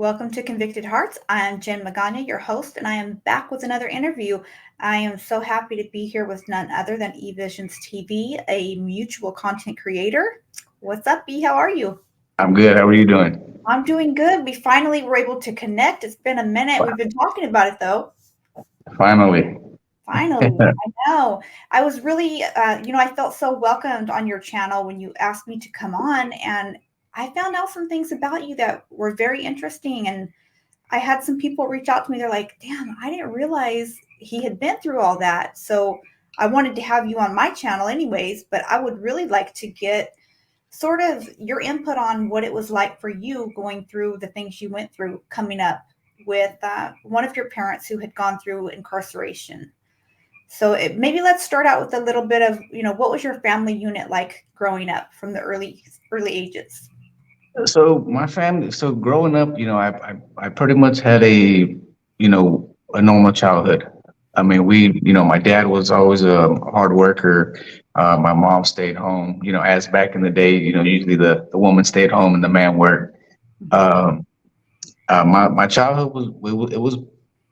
Welcome to Convicted Hearts. I am Jen Magana, your host, and I am back with another interview. I am so happy to be here with none other than E-Visionz TV, a mutual content creator. What's up, E? How are you? I'm good. How are you doing? I'm doing good. We finally were able to connect. It's been a minute. We've been talking about it though. Finally. Finally, I know. I was really, I felt so welcomed on your channel when you asked me to come on, and I found out some things about you that were very interesting. And I had some people reach out to me. They're like, damn, I didn't realize he had been through all that. So I wanted to have you on my channel anyways, but I would really like to get sort of your input on what it was like for you going through the things you went through coming up with one of your parents who had gone through incarceration. So maybe let's start out with a little bit of, what was your family unit like growing up from the early ages? So my family, so growing up, I pretty much had a normal childhood. I mean, my dad was always a hard worker. My mom stayed home, as back in the day, usually the woman stayed home and the man worked. Um, my childhood was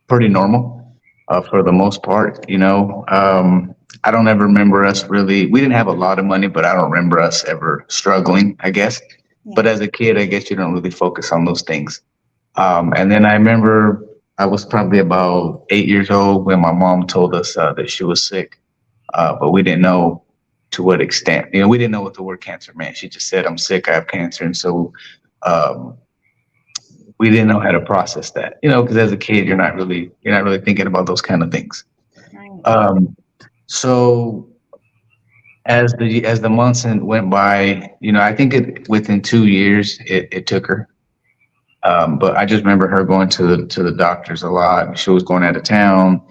pretty normal, for the most part, I don't ever remember us really, we didn't have a lot of money, but I don't remember us ever struggling, I guess. Yeah. But as a kid, I guess you don't really focus on those things. And then I remember I was probably about 8 years old when my mom told us that she was sick, but we didn't know to what extent. We didn't know what the word cancer meant. She just said, "I'm sick, I have cancer," and so um, we didn't know how to process that. Because as a kid, you're not really thinking about those kind of things. Right. Um, so as the months went by, I think within 2 years it took her. But I just remember her going to the doctors a lot. She was going out of town,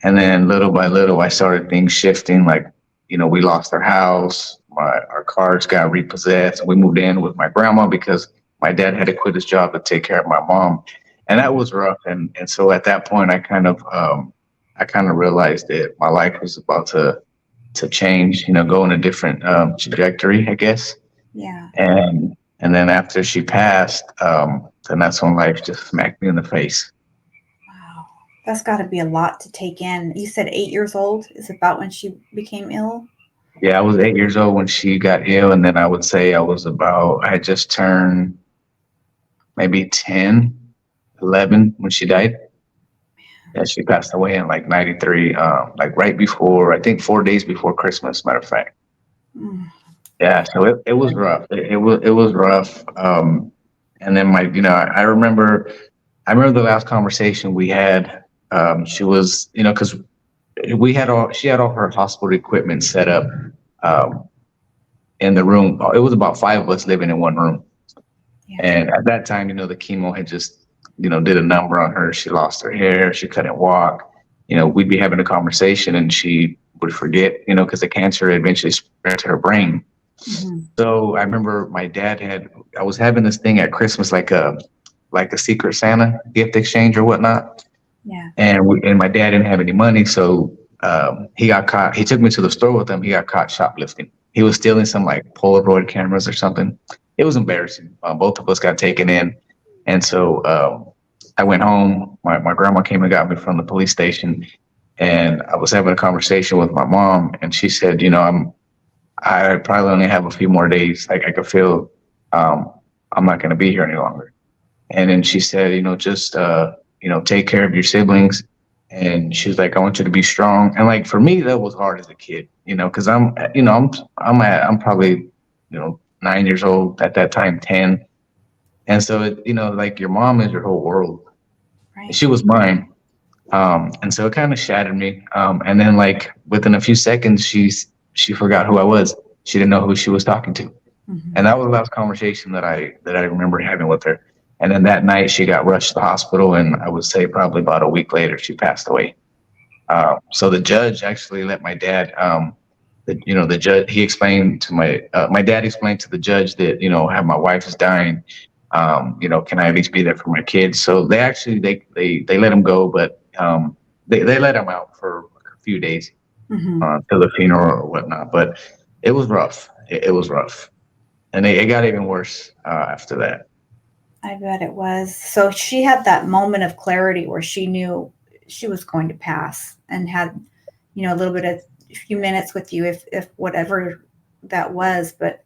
and then little by little, I started things shifting. Like, we lost our house, our cars got repossessed. We moved in with my grandma because my dad had to quit his job to take care of my mom, and that was rough. And so at that point, I kind of realized that my life was about to change. Go in a different trajectory, I guess. Yeah. And then after she passed, then that's when life just smacked me in the face. Wow. That's got to be a lot to take in. You said 8 years old is about when she became ill. Yeah, I was 8 years old when she got ill, and then I would say I had just turned maybe 10, 11 when she died. Yeah, she passed away in like 93, like right before, I think 4 days before Christmas, matter of fact. Mm. Yeah, so it was rough. It was rough. And then I remember the last conversation we had. She was, because she had all her hospital equipment set up um, in the room. It was about five of us living in one room. Yeah. And at that time, the chemo had just, did a number on her. She lost her hair. She couldn't walk. We'd be having a conversation and she would forget, because the cancer eventually spread to her brain. Hmm. So I remember I was having this thing at Christmas, like a secret Santa gift exchange or whatnot. Yeah. And my dad didn't have any money. So he got caught. He took me to the store with him. He got caught shoplifting. He was stealing some like Polaroid cameras or something. It was embarrassing. Both of us got taken in. And so I went home. My grandma came and got me from the police station. And I was having a conversation with my mom, and she said, I probably only have a few more days. Like I could feel um, I'm not going to be here any longer. And then she said, just take care of your siblings. And she was like, I want you to be strong. And like for me, that was hard as a kid, because I'm probably 9 years old at that time, 10. And so like your mom is your whole world. Right. She was mine. And so it kind of shattered me. And then like within a few seconds, she forgot who I was. She didn't know who she was talking to. And Hmm. that was the last conversation that I remember having with her. And then that night she got rushed to the hospital, and I would say probably about a week later she passed away. So the judge actually let my dad. The judge, he explained to my dad explained to the judge that how my wife is dying. Can I at least be there for my kids? So they let him go, but they let him out for a few days Hmm. to the funeral or whatnot. But it was rough. It was rough, and it got even worse after that. I bet it was. So she had that moment of clarity where she knew she was going to pass and had, a little bit of a few minutes with you if whatever that was, but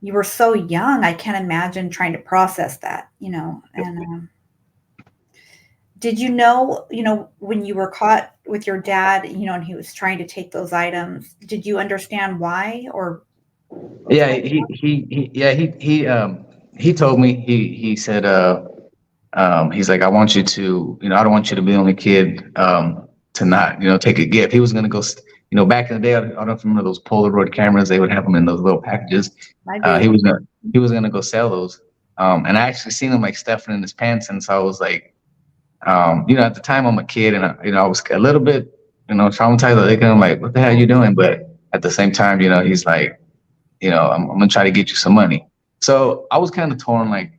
you were so young. I can't imagine trying to process that, and did when you were caught with your dad, and he was trying to take those items, did you understand why or Yeah, what? yeah, he told me, he said, he's like, I want you to, I don't want you to be the only kid, to not, take a gift. He was going to go, back in the day, I don't know if you remember those Polaroid cameras, they would have them in those little packages. I Uh, do. he was going to, he was going to go sell those. And I actually seen him like stuffing in his pants. And so I was like, at the time I'm a kid and I was a little bit, traumatized. Like, I'm like, what the hell are you doing? But at the same time, he's like, I'm gonna try to get you some money. So I was kind of torn, like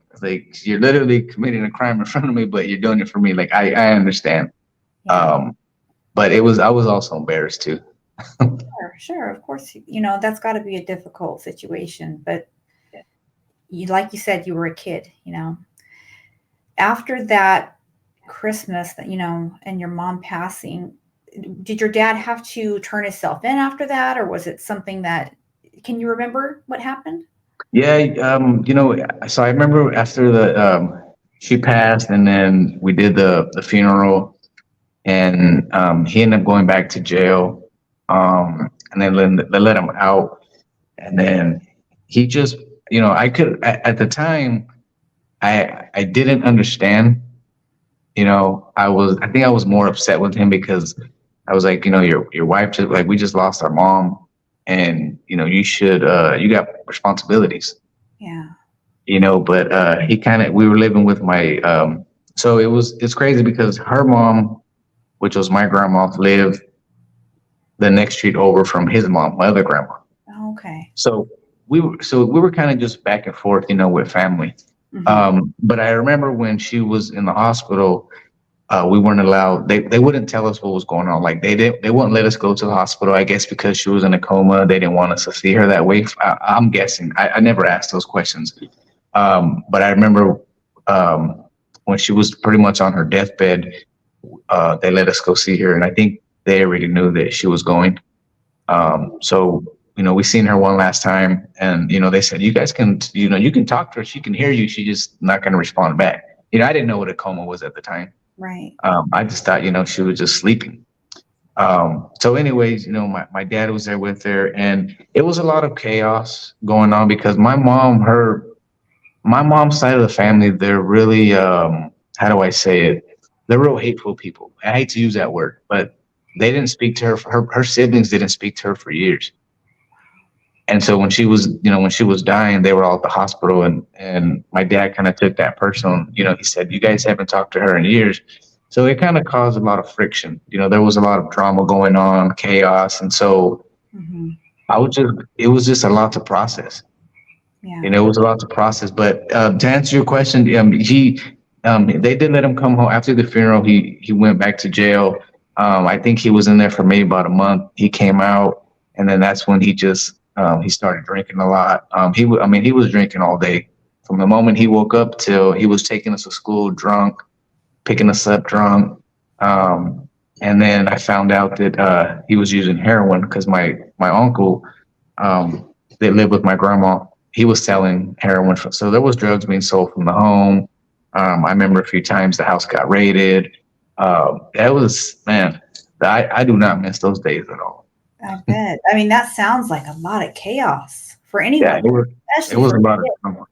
you're literally committing a crime in front of me, but you're doing it for me. Like I understand. Yeah. Um, but I was also embarrassed too. Sure, sure. Of course, that's got to be a difficult situation. But like you said, you were a kid. After that Christmas, and your mom passing, did your dad have to turn himself in after that, or was it something that? Can you remember what happened? Yeah, so I remember after the she passed, and then we did the funeral, and he ended up going back to jail, and then they let him out, and then he just, I could at the time I didn't understand. I think I was more upset with him because I was like, your wife just, like, we just lost our mom, and you got responsibilities, Yeah. but he kind of we were living with my so it's crazy because her mom, which was my grandma, lived the next street over from his mom, my other grandma. Okay. So we were kind of just back and forth, with family. Hmm. But I remember when she was in the hospital, we weren't allowed. They wouldn't tell us what was going on. Like they wouldn't let us go to the hospital. I guess because she was in a coma, they didn't want us to see her that way. I'm guessing. I never asked those questions. But I remember when she was pretty much on her deathbed, they let us go see her, and I think they already knew that she was going. So we seen her one last time, and they said, you guys can, you can talk to her. She can hear you. She just not going to respond back. I didn't know what a coma was at the time. Right. I just thought, she was just sleeping. So anyways, my dad was there with her, and it was a lot of chaos going on because my mom's side of the family, they're really, how do I say it? They're real hateful people. I hate to use that word, but they didn't speak to her. Her siblings didn't speak to her for years. And so when she was dying, they were all at the hospital, and my dad kind of took that personal. He said, "You guys haven't talked to her in years." So it kind of caused a lot of friction. There was a lot of drama going on, chaos, and so Hmm. it was just a lot to process. Yeah. It was a lot to process. But to answer your question, they did let him come home after the funeral. He went back to jail. I think he was in there for maybe about a month. He came out, and then that's when he started drinking a lot. He was drinking all day from the moment he woke up till he was taking us to school drunk, picking us up drunk. Um, and then I found out that he was using heroin because my uncle, that lived with my grandma, he was selling heroin. So there was drugs being sold from the home. I remember a few times the house got raided. That was, man, I do not miss those days at all. I bet. I mean, that sounds like a lot of chaos for Yeah, anyone, it especially was for a a lot of kid. drama.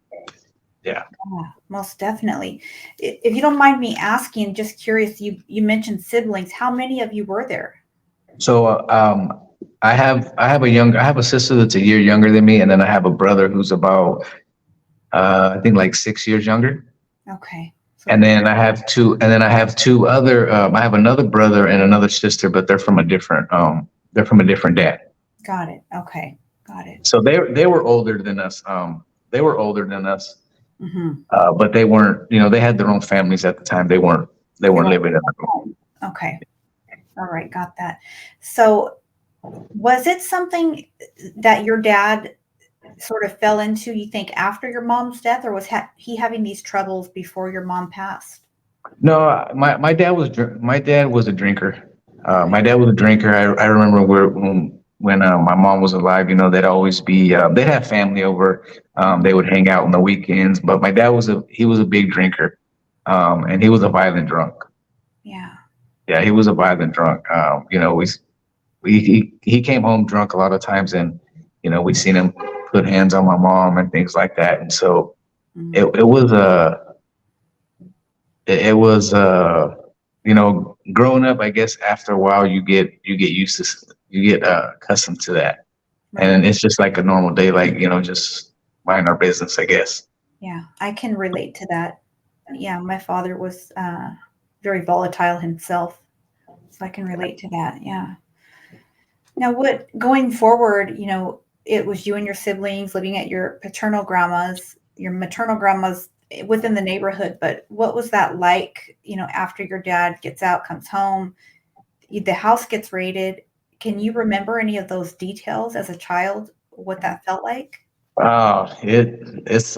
Yeah. Yeah, most definitely. If you don't mind me asking, just curious, you mentioned siblings. How many of you were there? So I have a sister that's a year younger than me, and then I have a brother who's about I think like 6 years younger. Okay. So And then I have two other I have another brother and another sister, but they're from a different dad. got it. Okay. Got it. So they were older than us. They were older than us, Hmm. but they weren't. They had their own families at the time. They They weren't weren't living at home. home. Okay. All right. Got that. So was it something that your dad sort of fell into, you think, after your mom's death, or was he having these troubles before your mom passed? No, my dad was my dad was a drinker. Okay. My dad was a drinker. I remember when my mom was alive. You know, they'd always be they'd have family over. They would hang out on the weekends. But my dad was a big drinker, and he was a violent drunk. Yeah. Yeah, he was a violent drunk. You know, he came home drunk a lot of times, and you know we seen him put hands on my mom and things like that. And so it Mm. it was it was you know, growing up, I guess after a while you get used to you get accustomed to that, Right. and it's just like a normal day, like you know, just mind our business, I guess. Yeah, I can relate to that. Yeah, my father was very volatile himself, so I can relate to that. Yeah. Now, what going forward, it was you and your siblings living at your paternal grandma's, your maternal grandma's within the neighborhood, but what was that like, after your dad gets out, comes home, the house gets raided? Can you remember any of those details as a child, what that felt like? Oh, it's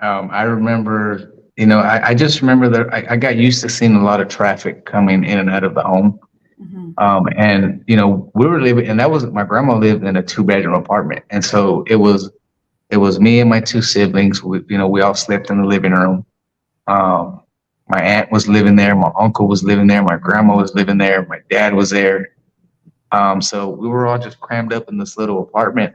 I remember, you know, I just remember that I got used to seeing a lot of traffic coming in and out of the home. Hmm. And you know, we were living, and that was my grandma lived in a two-bedroom apartment, and so it was me and my two siblings. You know, we all slept in the living room. Um, my aunt was living there, my uncle was living there, my grandma was living there, my dad was there. So we were all just crammed up in this little apartment.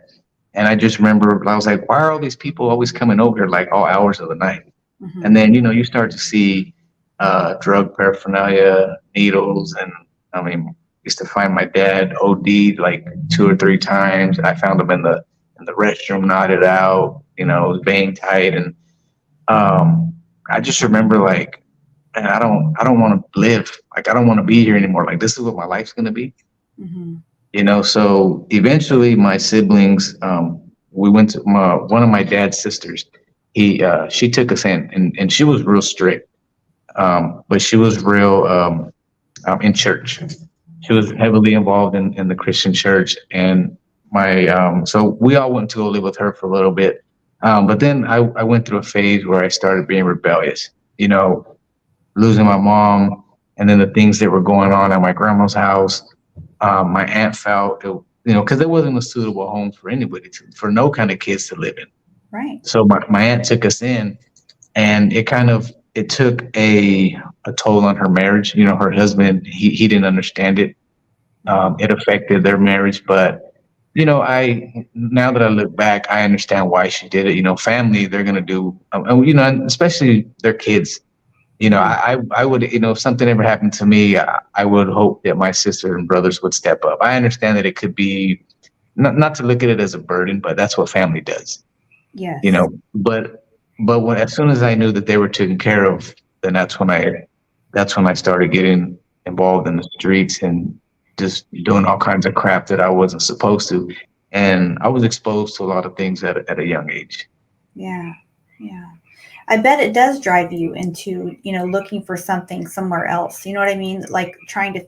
And I just remember I was like, why are all these people always coming over here like all hours of the night? And Hmm. then, you know, you start to see drug paraphernalia, needles, and I mean, used to find my dad OD'd like two or three times. I found him in the restroom, knotted out, you know, vein tight, and um, I just remember like, man, I don't want to live. Like, I don't want to be here anymore. Like, this is what my life's gonna be, Hmm. you know. So eventually, my siblings, we went to one of my dad's sisters. She took us in, and she was real strict, but she was real in church. She was heavily involved in the Christian church, and so we all went to go live with her for a little bit. But then I went through a phase where I started being rebellious, you know, losing my mom, and then the things that were going on at my grandma's house. My aunt felt, you know, because there wasn't a suitable home for anybody for no kind of kids to live in. Right. So my aunt took us in, and it took a toll on her marriage. You know, her husband, he didn't understand it. Hmm. It affected their marriage, but you know, I now that I look back, I understand why she did it. You know, family, they're gonna do, you know, and especially their kids. You know, Hmm. I would, you know, if something ever happened to me, I would hope that my sister and brothers would step up. I understand that it could be not to look at it as a burden, but that's what family does, you Yes. know. But when as soon as I knew that they were taken care of, then that's when I started getting involved in the streets and just doing all kinds of crap that I wasn't supposed to. And I was exposed to a lot of things at a young age. Yeah. Yeah. I bet it does drive you into, looking for something somewhere else. You know what I mean? Like trying to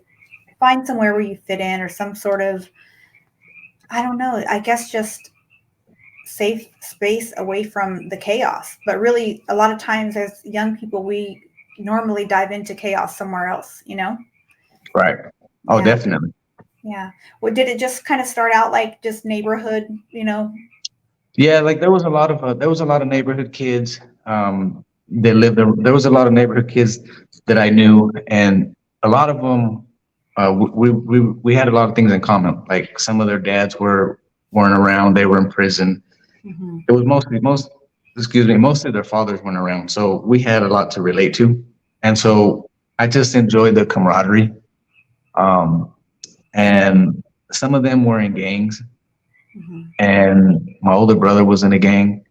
find somewhere where you fit in, or some sort of, I don't know, I guess just safe space away from the chaos. But really, a lot of times as young people, we normally dive into chaos somewhere else? Right. Oh, Yeah. definitely. Yeah. Well, did it just kind of start out like just neighborhood? Yeah, like there was a lot of neighborhood kids that lived there. There was a lot of neighborhood kids that I knew, and a lot of them we had a lot of things in common. Like some of their dads weren't around; they were in prison. Hmm. It was mostly their fathers weren't around, so we had a lot to relate to, and so I just enjoyed the camaraderie. Um, and some of them were in gangs, Hmm. and my older brother was in a gang.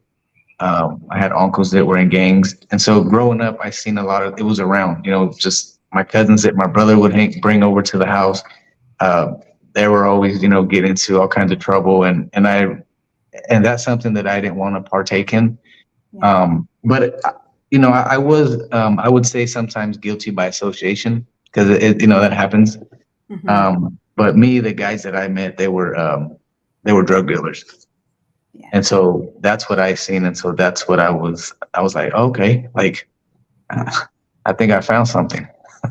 I had uncles that were in gangs, and so growing up, I seen a lot of it was around. You know, just my cousins that my brother would bring over to the house. Uh, they were always, you know, get into all kinds of trouble, and that's something that I didn't want to partake in. Yeah. But you know, I would say sometimes guilty by association because you know that happens. Hmm. But me, the guys that I met, they were drug dealers. Yeah. And so that's what I seen. And so that's what I was like, okay, like, I think I found something.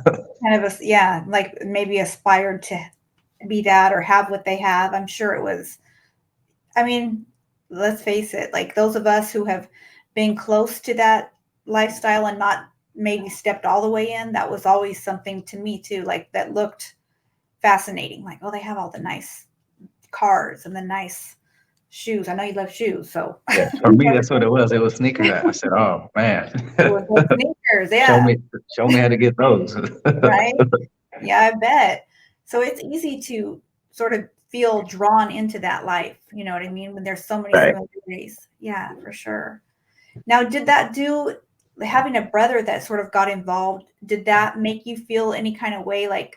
Kind of a, yeah, like maybe aspired to be that or have what they have. I'm sure it was, I mean, let's face it, like those of us who have been close to that lifestyle and not maybe stepped all the way in, that was always something to me too, like that looked fascinating. Like, oh, they have all the nice cars and the nice shoes. I know you love shoes, so Yeah. For me, that's what it was. It was sneakers. I said, oh man, it was those sneakers. show Yeah, me, show me how to get those. right. Yeah, I bet. So it's easy to sort of feel drawn into that life. You know what I mean? When there's so many Right. similarities. Yeah, for sure. Now, did that do having a brother that sort of got involved, did that make you feel any kind of way like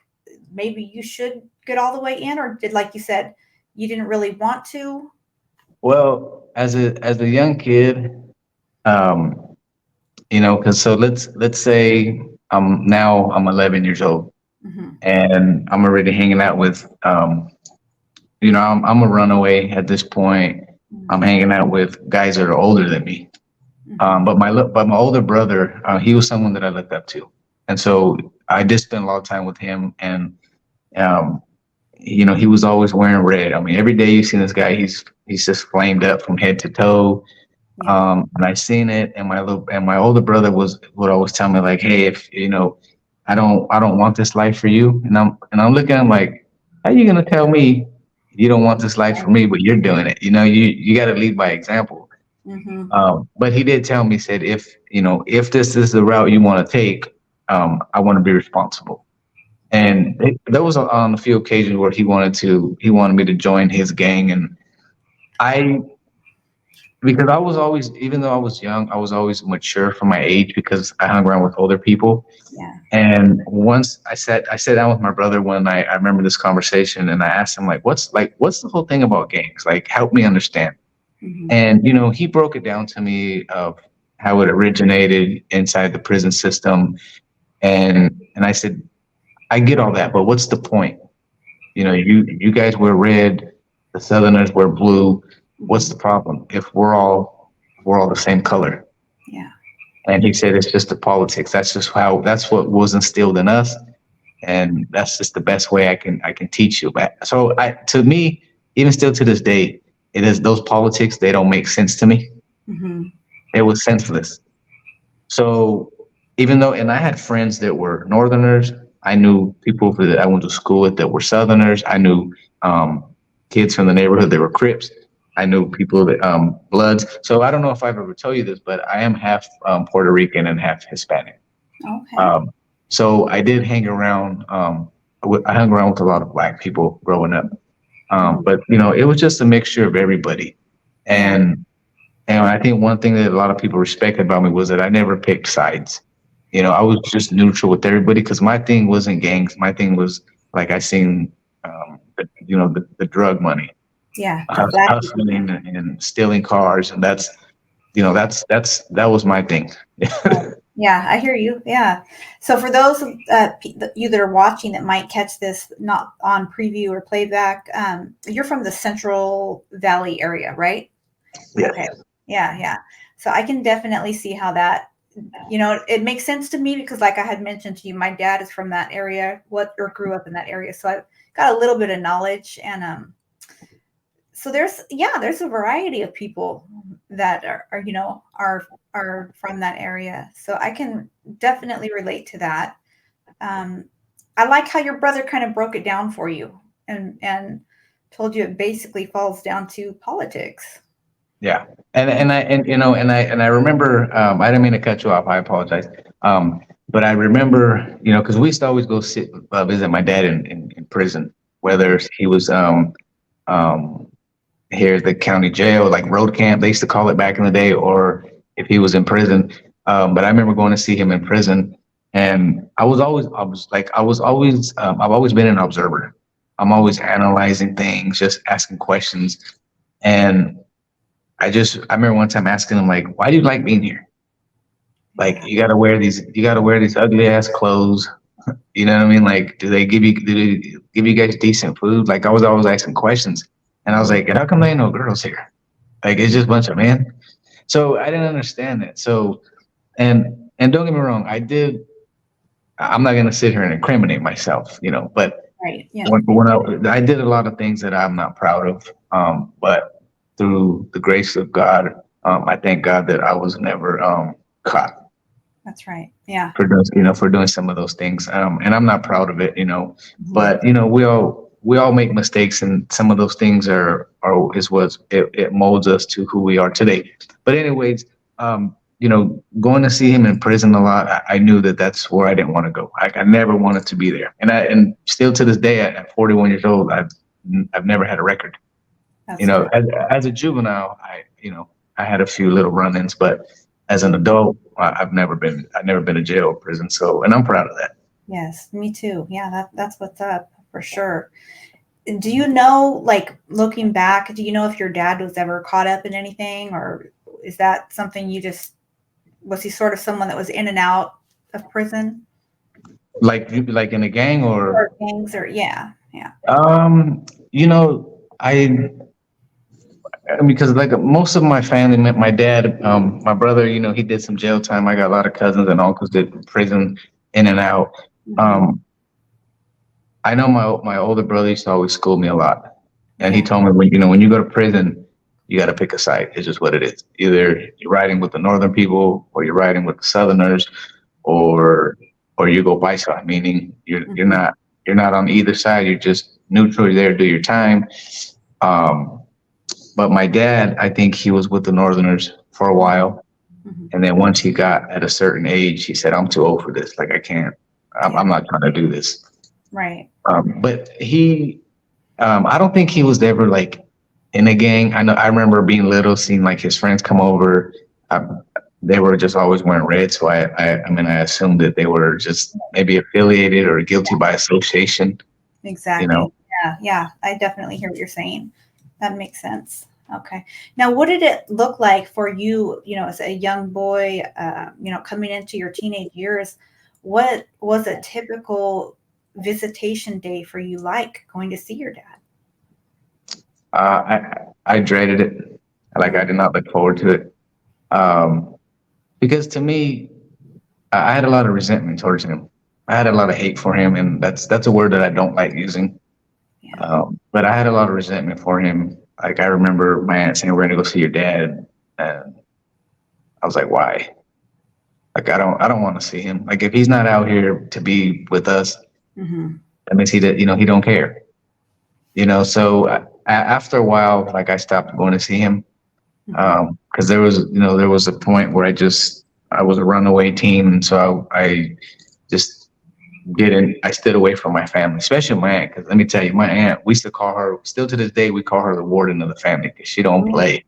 maybe you should get all the way in, or did, like you said, you didn't really want to? Well, as a young kid, um, because so let's say I'm 11 years old Hmm. and I'm already hanging out with I'm a runaway at this point. I'm hanging out with guys that are older than me. Hmm. But my older brother, he was someone that I looked up to, and so I did spend a lot of time with him. And um, he was always wearing red. I mean, every day you see this guy, he's just flamed up from head to toe. Yeah. And I seen it, and my older brother would always tell me like, "Hey, if I don't want this life for you." And I'm looking at him like, "How you gonna tell me you don't want this life for me, but you're doing it? You got to lead by example." Hmm. But he did tell me, said, if this is the route you want to take, I want to be responsible. And there was on a few occasions where he wanted me to join his gang, and I because I was always, even though I was young, I was always mature for my age because I hung around with older people. Yeah. And once I sat down with my brother when I remember this conversation, and I asked him what's the whole thing about gangs? Like, help me understand. Hmm. And he broke it down to me of how it originated inside the prison system. And I said, I get all that, but what's the point? You guys wear red, the Southerners wear blue. What's Hmm. the problem if we're all the same color? Yeah. And he said it's just the politics. That's what was instilled in us, and that's just the best way I can teach you. But so to me, even still to this day, it is those politics. They don't make sense to me. Hmm. It was senseless. So even though, and I had friends that were Northerners, I knew people that I went to school with that were Southerners. I knew um, kids from the neighborhood that were Crips. I knew people that Bloods. So I don't know if I've ever told you this, but I am half Puerto Rican and half Hispanic. Okay. Um, so I did hang around. I hung around with a lot of Black people growing up, Mhm. but it was just a mixture of everybody. Yeah. And I think one thing that a lot of people respected about me was that I never picked sides. I was just neutral with everybody because my thing wasn't gangs. My thing was like I seen, the drug money, Yeah. The flashy hustling and stealing cars, and that was my thing. Right. Yeah, I hear you. Yeah. So for those of you that are watching that might catch this not on preview or playback, you're from the Central Valley area, right? Okay. Yes. Yeah, yeah. So I can definitely see how that, it makes sense to me because, like I had mentioned to you, my dad is from that area, what or grew up in that area, so I've got a little bit of knowledge, and so there's a variety of people that are are from that area, so I can definitely relate to that. um, I like how your brother kind of broke it down for you and told you it basically falls down to politics. Yeah. And I remember, I didn't mean to cut you off. I apologize. But I remember, because we used to always go visit my dad in prison, whether he was um, here at the county jail, like road camp, they used to call it back in the day, or if he was in prison. But I remember going to see him in prison, and I've always been an observer. I'm always analyzing things, just asking questions. And I remember one time asking him like, "Why do you like being here? Like, Yeah. you gotta wear these ugly ass clothes. You know what I mean? Like, do they give you guys decent food?" Like, I was always asking questions, and I was like, "How come there ain't no girls here?" Like it's just a bunch of men. So I didn't understand that. So and don't get me wrong, I'm not gonna sit here and incriminate myself, but Right. Yeah. when I did a lot of things that I'm not proud of. But through the grace of God, I thank God that I was never caught That's right. Yeah. for doing some of those things. And I'm not proud of it. Mhm. But we all make mistakes, and some of those things are is what it molds us to who we are today. But anyways, going to see him in prison a lot, I knew that that's where I didn't want to go. I never wanted to be there, and still to this day, at 41 years old, I've never had a record. That's good. As a juvenile, I had a few little run-ins, but as an adult, I've never been to jail or prison. So, and I'm proud of that. Yes, me too. Yeah, that's what's up for sure. Do you know, like looking back, do you know if your dad was ever caught up in anything, or is that something you just was he sort of someone that was in and out of prison Like in a gang or or gangs or yeah, yeah. um, you know, because like most of my family, my dad, my brother, he did some jail time. I got a lot of cousins and uncles did prison in and out. Hmm. Um, I know my older brother used to always school me a lot, and he Yeah. told me when you go to prison, you got to pick a side. It's just what it is. Either you're riding with the northern people, or you're riding with the southerners, or you go bisexual, meaning Hmm. you're not on either side. You're just neutral. You're there to do your time. Um, but my dad, I think he was with the northerners for a while, Hmm. and then once he got at a certain age, he said, "I'm too old for this. Like I can't. I'm, Yeah. I'm not trying to do this." Right. But I don't think he was ever like in a gang. I remember being little, seeing like his friends come over. They were just always wearing red, so I mean, I assumed that they were just maybe affiliated or guilty by association. You know, Exactly. Yeah. Yeah. I definitely hear what you're saying. That makes sense. Okay. Now, what did it look like for you, as a young boy, coming into your teenage years? What was a typical visitation day for you like going to see your dad? I dreaded it. Like I did not look forward to it. Um, because to me, I had a lot of resentment towards him. I had a lot of hate for him, and that's a word that I don't like using. Yeah. But I had a lot of resentment for him. Like I remember my aunt saying, "We're gonna go see your dad," and I was like, "Why?" Like I don't want to see him. Like if he's not out here to be with us, Hmm. that means he don't care. So after a while, like I stopped going to see him Hmm. because there was a point where I was a runaway teen, and so I just didn't. I stood away from my family, especially my aunt. Because let me tell you, my aunt, we used to call her. Still to this day, we call her the warden of the family because she don't play.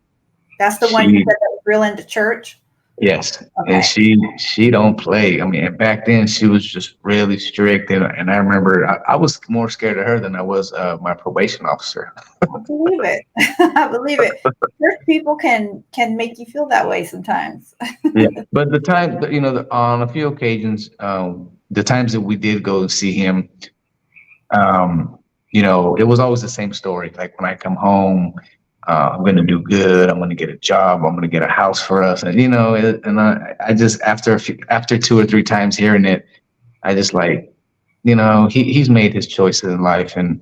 That's the one you She said that was real into church. Yes, and Okay. she don't play. I mean, and back then she was just really strict, and I remember I was more scared of her than I was my probation officer. I believe it. I believe it. Church people can make you feel that way sometimes. Yeah, but on a few occasions, the times that we did go and see him, um, it was always the same story. Like when I come home, I'm going to do good. I'm going to get a job. I'm going to get a house for us. And I just after two or three times hearing it, I just like, he's made his choices in life, and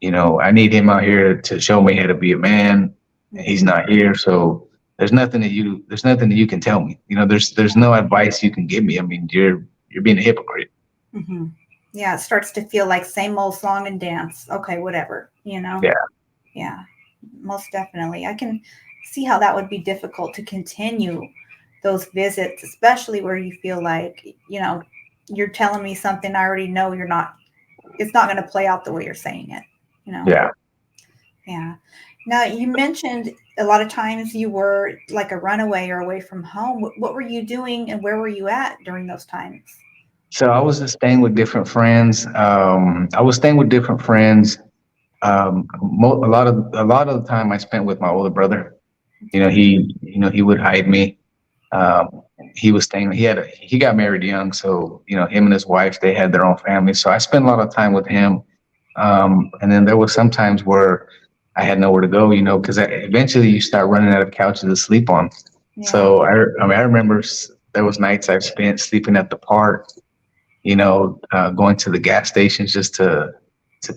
I need him out here to show me how to be a man. And he's Hmm. not here, so there's nothing that you can tell me. There's no advice you can give me. I mean, you're being a hypocrite. Hmm. Yeah, it starts to feel like same old song and dance. Okay, whatever. Yeah, Yeah, most definitely. I can see how that would be difficult to continue those visits, especially where you feel like, you're telling me something I already know it's not going to play out the way you're saying it, you know? yeah. Yeah. Now, you mentioned a lot of times you were like a runaway or away from home. What were you doing and where were you at during those times? So I was just staying with different friends. I was staying with different friends. A lot of the time I spent with my older brother. Okay. He would hide me. Um, he was staying. He got married young, so him and his wife, they had their own family. So I spent a lot of time with him. And then there was some times where I had nowhere to go, because eventually you start running out of couches to sleep on. Yeah. So I mean, I remember there was nights I've spent sleeping at the park, going to the gas stations just to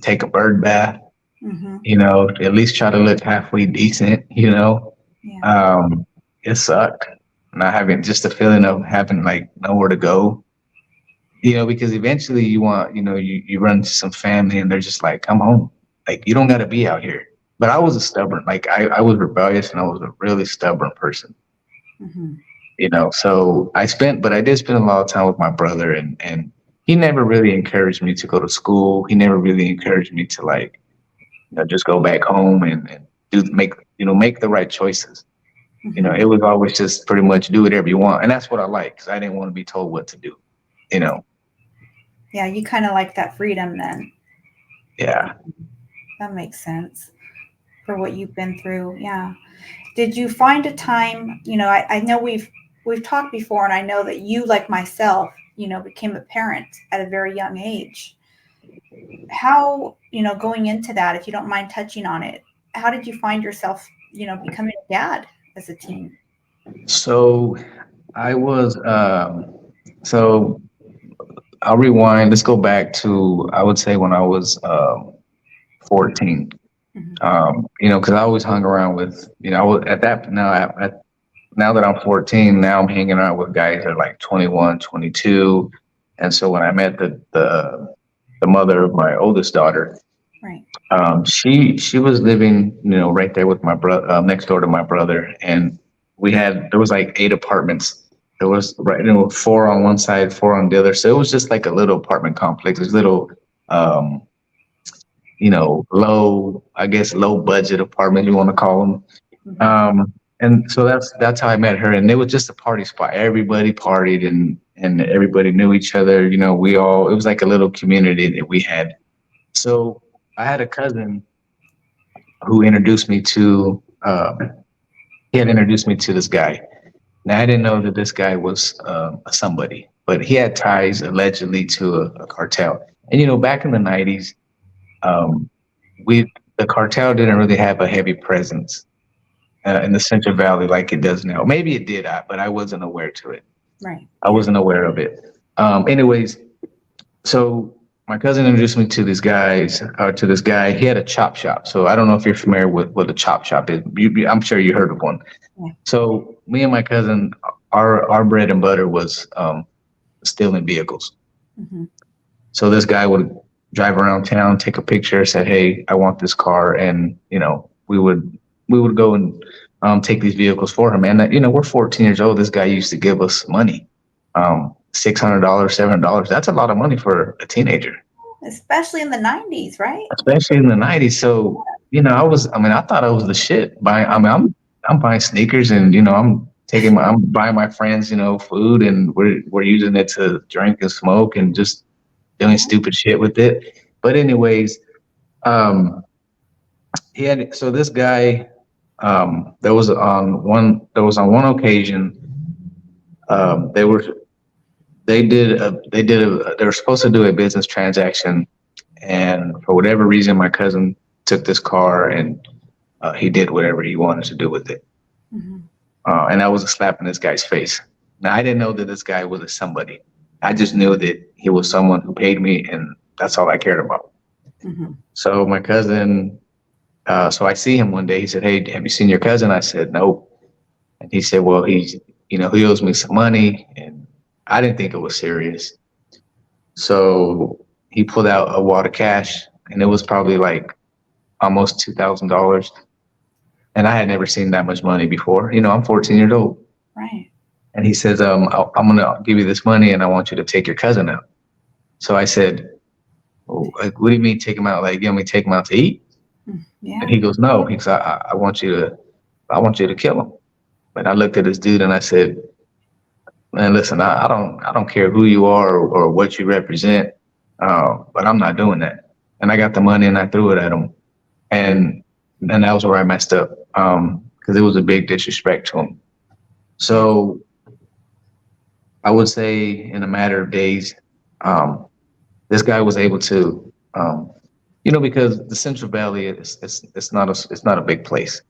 take a bird bath, Mm-hmm. at least try to look halfway decent. Yeah. Um, it sucked not having just the feeling of having like nowhere to go, because eventually you want, you run into some family and they're just like, come home. Like, you don't got to be out here. But I was a stubborn, like, I was rebellious and I was a really stubborn person, Mm-hmm. so but I did spend a lot of time with my brother, and he never really encouraged me to go to school. He never really encouraged me to like, just go back home and make the right choices. Mm-hmm. It was always just pretty much do whatever you want. And that's what I like, because I didn't want to be told what to do, you know? Yeah, you kind of like that freedom then. Yeah. That makes sense for what you've been through. Yeah. Did you find a time, I know we've talked before, and I know that you, like myself, became a parent at a very young age. How, going into that, if you don't mind touching on it, how did you find yourself, becoming a dad as a teen? So I was, so I'll rewind. Let's go back to, I would say, when I was 14. Hmm. Because I always hung around with, I was at that now that I'm 14, now I'm hanging out with guys that are like 21, 22. And so when I met the mother of my oldest daughter, Right. she was living, right there with my brother, next door to my brother, and there was like 8 apartments. There was right, 4 on one side, 4 on the other. So it was just like a little apartment complex, this little, um, low, I guess, low budget apartment, you want to call them. Hmm. And so that's how I met her, and it was just a party spot. Everybody partied, and everybody knew each other. It was like a little community that we had. So I had a cousin who introduced me to he had introduced me to this guy. Now I didn't know that this guy was a somebody, but he had ties allegedly to a cartel. And back in the '90s, um, we the cartel didn't really have a heavy presence in the Central Valley like it does now. Maybe it did, but I wasn't aware to it. Right. I Yeah. wasn't aware of it. Anyways, so my cousin introduced me to this guy. He had a chop shop. So I don't know if you're familiar with what a chop shop is. I'm sure you heard of one. Yeah. So me and my cousin, our bread and butter was stealing vehicles. Hmm. So this guy would drive around town, take a picture, said, "Hey, I want this car," and we would go and take these vehicles for him. And we're 14 years old. This guy used to give us money, $600, $700. That's a lot of money for a teenager, Especially in the 90s, right? especially in the '90s. So I thought I was the shit. I'm buying sneakers, and I'm buying my friends, food, and we're using it to drink and smoke and just doing Yeah. stupid shit with it. But anyways, um, this guy, there was on one occasion, they were they were supposed to do a business transaction, and for whatever reason, my cousin took this car, and he did whatever he wanted to do with it, Hmm. and that was a slap in this guy's face. Now I didn't know that this guy was a somebody. I just knew that he was someone who paid me, and that's all I cared about. Hmm. So my cousin, so I see him one day. He said, "Hey, have you seen your cousin?" I said, "No." And he said, "Well, he owes me some money," and I didn't think it was serious. So he pulled out a wad of cash, and it was probably like almost $2,000. And I had never seen that much money before. I'm 14 years old. Right. And he says, I'm gonna give you this money, and I want you to take your cousin out. So I said, well, like, what do you mean take him out? Like, you want me to take him out to eat? And Yeah. he goes, no. He goes, I want you to kill him. And I looked at this dude and I said, man, listen, I don't care who you are or what you represent, but I'm not doing that. And I got the money and I threw it at him, and that was where I messed up, because it was a big disrespect to him. Yeah. So I would say in a matter of days, um, this guy was able to Because the Central Valley it's not a big place.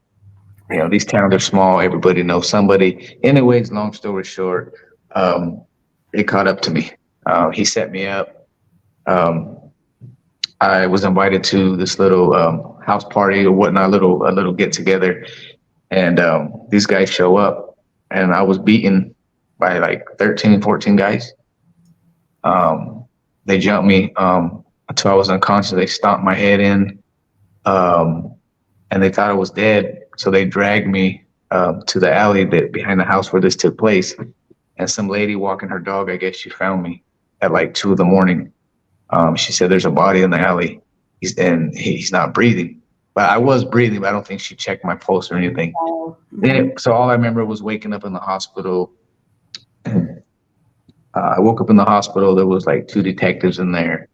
Right. These towns are small. Everybody knows somebody. Anyways, long story short, um, it caught up to me. He set me up. Um, I was invited to this little house party or whatnot, a little get together, and these guys show up, and I was beaten by like 13, 14 guys. Um, they jumped me until I was unconscious. They stomped my head in, um, and they thought I was dead. So they dragged me to the alley that behind the house where this took place. And some lady walking her dog, I guess she found me at like 2 in the morning. She said, "There's a body in the alley. He's not breathing." But I was breathing, but I don't think she checked my pulse or anything. Oh, mhm. So all I remember was waking up in the hospital. I woke up in the hospital. There was like two detectives in there,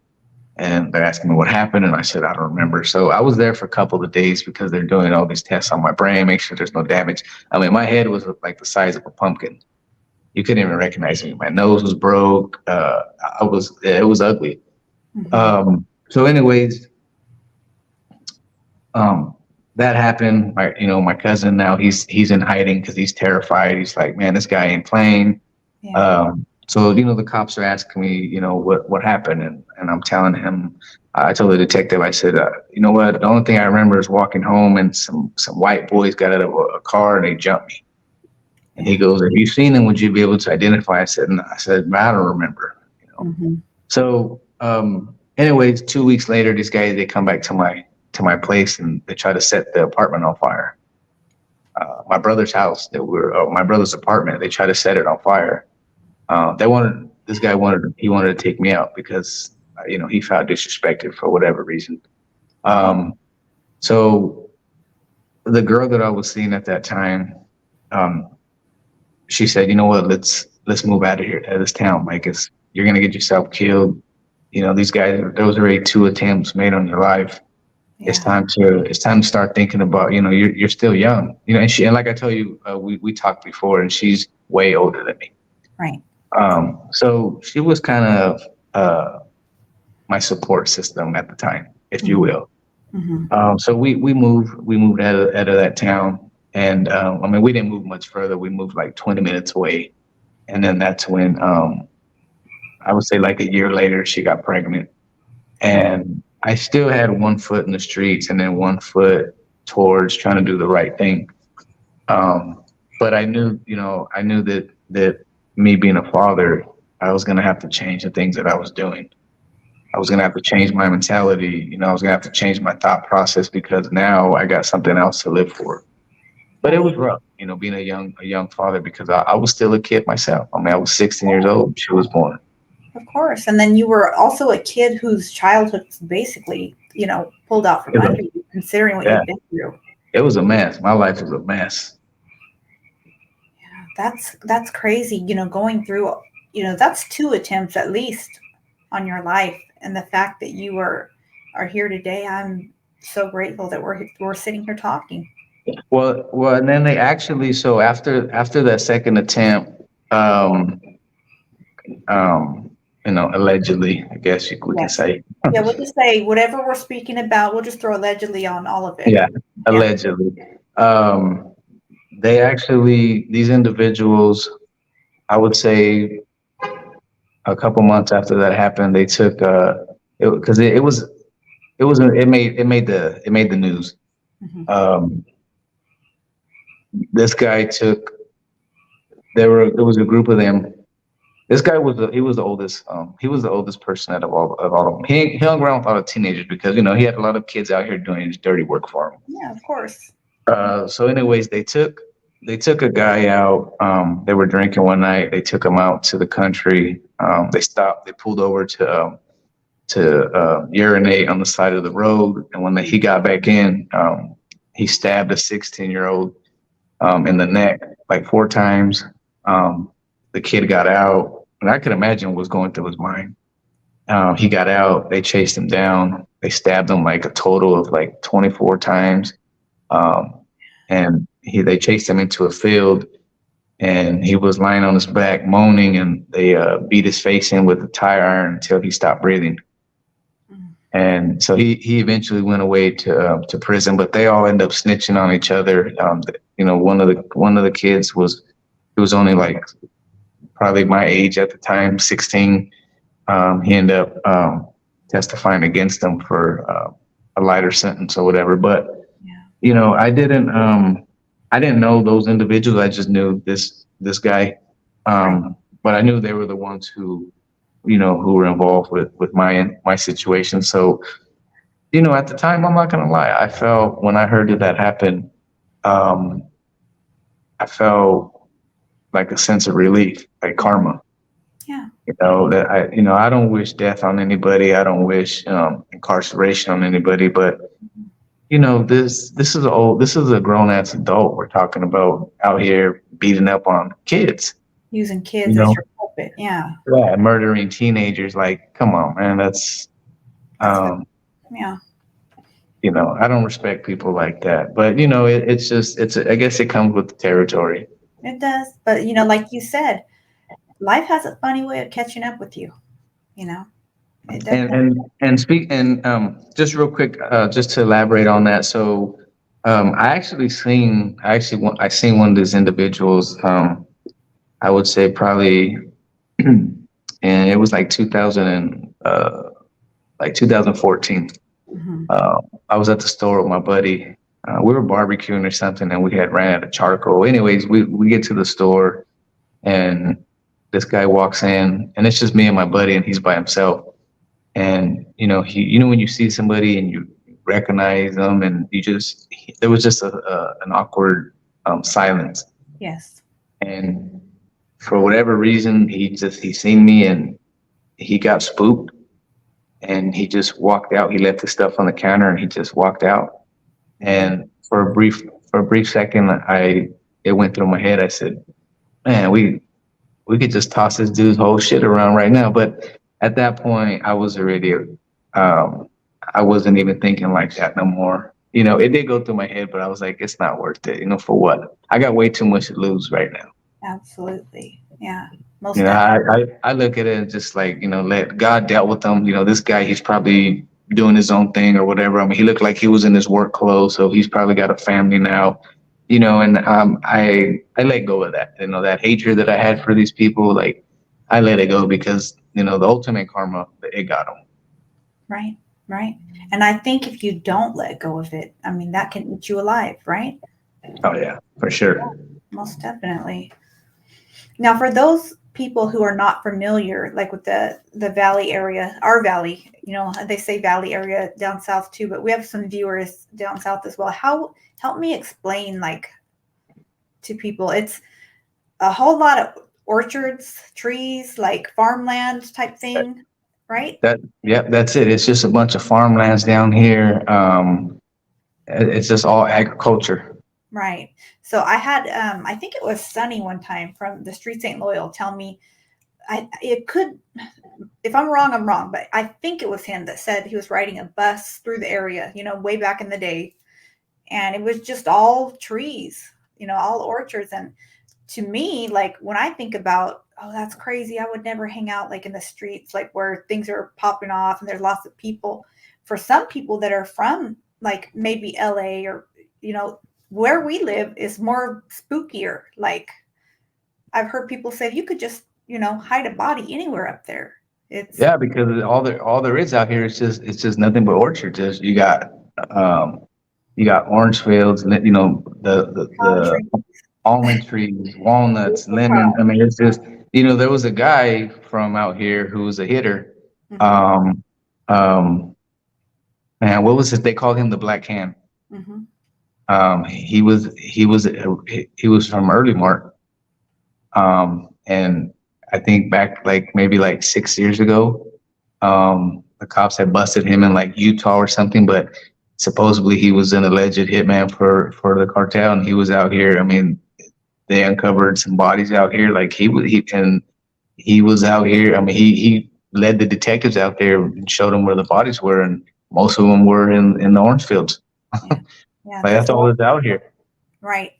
and they're asking me what happened, and I said I don't remember. So I was there for a couple of days because they're doing all these tests on my brain, make sure there's no damage. I mean, my head was like the size of a pumpkin. You couldn't even recognize me. My nose was broke. It was ugly. Mhm. So, anyways, um, that happened. My cousin now he's in hiding because he's terrified. He's like, man, this guy ain't playing. Yeah. So the cops are asking me, what happened, and I'm telling him. I told the detective, I said, you know what? The only thing I remember is walking home and some white boys got out of a car and they jumped me. And he Yeah. goes, "Have you seen them? Would you be able to identify?" I said, "No." I said, "I don't remember." Mhm. So, anyways, 2 weeks later, these guys they come back to my place and they try to set the apartment on fire. My brother's house, my brother's apartment. They try to set it on fire. This guy wanted to take me out because he felt disrespected for whatever reason. Right. Um, so the girl that I was seeing at that time, um, she said, "You know what? Let's move out of here, out of this town. Like you're gonna get yourself killed. These guys. There was already 2 attempts made on your life. Yeah. It's time to start thinking about. You're still young. And like I tell you, we talked before, and she's way older than me. Right. So she was kind of my support system at the time, if you Mhm. will. Mhm. So we moved out of that town, and I mean we didn't move much further. We moved like 20 minutes away, and then that's when I would say like a year later she got pregnant, Oh, and I still had one foot in the streets and then one foot towards trying to do the right thing. But I knew that me being a father, I was gonna have to change the things that I was doing. I was gonna have to change my mentality. I was gonna have to change my thought process because now I got something else to live for. But it right. was rough, being a young father because I was still a kid myself. I mean, I was 16 years old when she was born. Of course. And then you were also a kid whose childhood was basically, pulled out from It under was, you, considering what yeah, you've been through. it was a mess. My life was a mess. Yeah, that's crazy. Going through, that's two attempts at least on your life, and the fact that you are here today, I'm so grateful that we're sitting here talking. Well, and then they actually so after that second attempt, um, allegedly, I guess we can Yes. say, Yeah, we'll just say whatever we're speaking about, we'll just throw allegedly on all of it. yeah, Yeah. allegedly, um, these individuals, I would say, a couple months after that happened, they took because it made the news. Hmm. Um, this guy took there was a group of them. This guy he was the oldest person out of all of them. He hung around with a lot of teenagers because he had a lot of kids out here doing his dirty work for him. Yeah, of course. So anyways, they took a guy out. They were drinking one night. They took him out to the country. They stopped. They pulled over to urinate on the side of the road. And when he got back in, he stabbed a 16-year-old in the neck like 4 times. Um, the kid got out, and I could imagine what was going through his mind. He got out. They chased him down. They stabbed him like a total of like 24 times. Um, and they chased him into a field, and he was lying on his back moaning, and they beat his face in with a tire iron until he stopped breathing. And so he eventually went away to prison, but they all end up snitching on each other. One of the kids was, he was only like probably my age at the time, 16. He ended up testifying against them for a lighter sentence or whatever. But Yeah. I didn't know those individuals. I just knew this guy. Right. But I knew they were the ones who were involved with my situation. So, at the time, I'm not gonna lie, I felt, when I heard that happen, um, I felt like a sense of relief, like karma. Yeah. That I don't wish death on anybody. I don't wish incarceration on anybody. But this is a grown ass adult we're talking about out here beating up on kids. Using You kids as know, your puppet. Yeah. yeah, murdering teenagers. Like, come on, man. That's what, Um, yeah. I don't respect people like that. But it's just I guess it comes with the territory. It does. But, like you said, life has a funny way of catching up with you, you know? It And definitely. just real quick, just to elaborate on that. So, I seen one of these individuals. I would say probably, and it was like 2014. Mhm. I was at the store with my buddy. We were barbecuing or something, and we had ran out of charcoal. Anyways, we get to the store, and this guy walks in, and it's just me and my buddy, and he's by himself. And when you see somebody and you recognize them, and there was just an awkward silence. Yes. And for whatever reason, he seen me and he got spooked, and he just walked out. He left the stuff on the counter and he just walked out. Mhm. And for a brief second, it went through my head. I said, "Man, we could just toss this dude's whole shit around right now." But at that point, um, I wasn't even thinking like that no more. It did go through my head, but I was like, it's not worth it. For what? I got way too much to lose right now. Absolutely. Yeah. Most I look at it and just like, let God dealt with him. This guy, he's probably doing his own thing or whatever. I mean, he looked like he was in his work clothes, so he's probably got a family now. And I let go of that. That hatred that I had for these people, like I let it go because the ultimate karma, it got him. right. Right. And I think if you don't let go of it, I mean, that can eat you alive, right? Oh yeah, for sure. Most definitely. Now, for those people who are not familiar, like with the valley area, our valley, they say valley area down south too, but we have some viewers down south as well. How help me explain like to people? It's a whole lot of orchards, trees, like farmland type thing, right? Yeah, that's it. It's just a bunch of farmlands down here. It's just all agriculture. Right. So I had I think it was Sunny one time from the Streets Ain't Loyal tell me it could, if I'm wrong, I'm wrong, but I think it was him that said he was riding a bus through the area, way back in the day, and it was just all trees, all orchards. And to me, like when I think about, oh, that's crazy, I would never hang out like in the streets, like where things are popping off and there's lots of people. For some people that are from like maybe LA or, where we live is more spookier. Like I've heard people say you could just, hide a body anywhere up there. It's Yeah, because all there is out here is it's just nothing but orchards. Um you got orange fields, palm trees. the almond trees, walnuts, lemons. I mean, it's just there was a guy from out here who was a hitter. Mm-hmm, Um, um, Man, what was it? They called him the Black Hand. mm-hmm, He was from Early Mark. And I think back like maybe like 6 years ago, the cops had busted him in like Utah or something, but supposedly he was an alleged hitman for the cartel, and he was out here. I mean, they uncovered some bodies out here. Like he was out here. I mean, he led the detectives out there and showed them where the bodies were, and most of them were in the orange fields. yeah, yeah, Like that's that's all that's out here. right.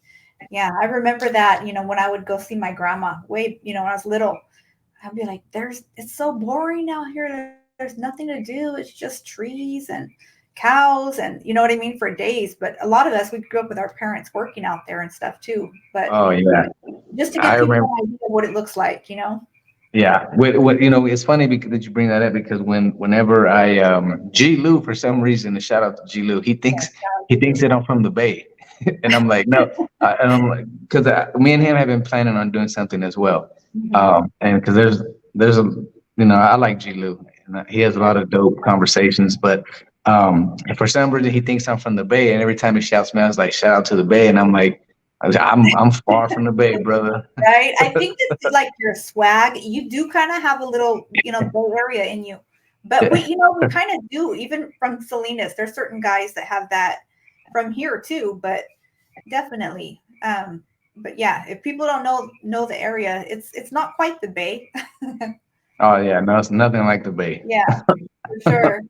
Yeah, I remember that. When I would go see my grandma, way, when I was little, I'd be like, it's so boring out here. There's there's nothing to do. It's just trees and cows and you know what I mean for days. But a lot of us, we grew up with our parents working out there and stuff too. But Oh yeah, just to I give people remember. an idea of what it looks like, you know? Yeah, it's funny because that you bring that up because whenever I G Lou for some reason, a shout out to G Lou, Yeah, he thinks that I'm from the Bay, and I'm like no, and I'm like because me and him have been planning on doing something as well, hmm and because there's a I like G Lou, and he has a lot of dope conversations, but and for some reason he thinks I'm from the Bay, and every time he shouts me, I was like shout out to the Bay, and I'm like I'm far from the Bay, brother. Right. I think that like your swag, you do kind of have a little, you know, Bay Area in you. But we, you know, we kind of do, even from Salinas. There's certain guys that have that from here too, but definitely. But yeah, if people don't know the area, it's not quite the Bay. Oh yeah, no, it's nothing like the Bay. Yeah, for sure.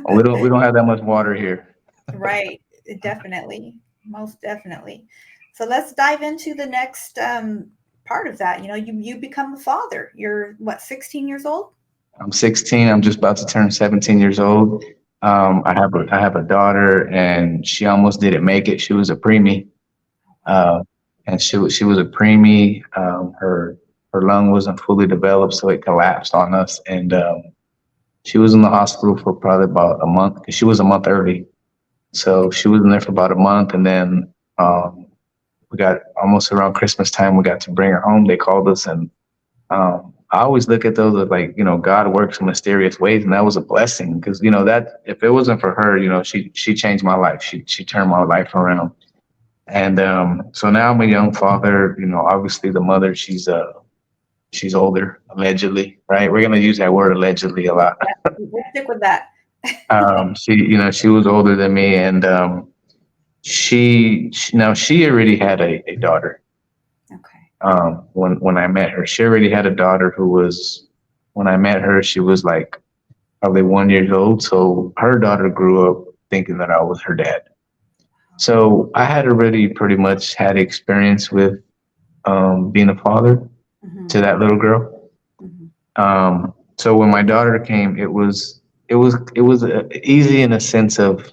We don't have that much water here. Right. Definitely. Most definitely. So let's dive into the next part of that. You know, you become a father. You're what, 16 years old? I'm 16. I'm just about to turn 17 years old. I have a daughter, and she almost didn't make it. She was a preemie, uh, and she was a preemie. Her lung wasn't fully developed, so it collapsed on us, and she was in the hospital for probably about a month because she was a month early. So she was in there for about a month, and then we got almost around Christmas time. We got to bring her home. They called us, and I always look at those as like God works in mysterious ways, and that was a blessing because that if it wasn't for her, she changed my life. She turned my life around, and so now I'm a young father. Obviously the mother she's older allegedly, right? We're gonna use that word allegedly a lot. Yeah, we'll stick with that. She was older than me, and now she already had a daughter. Okay. When I met her, she already had a daughter who was when I met her, she was like probably 1 year old. So her daughter grew up thinking that I was her dad. So I had already pretty much had experience with being a father hmm to that little girl. hmm So when my daughter came, it was easy in a sense of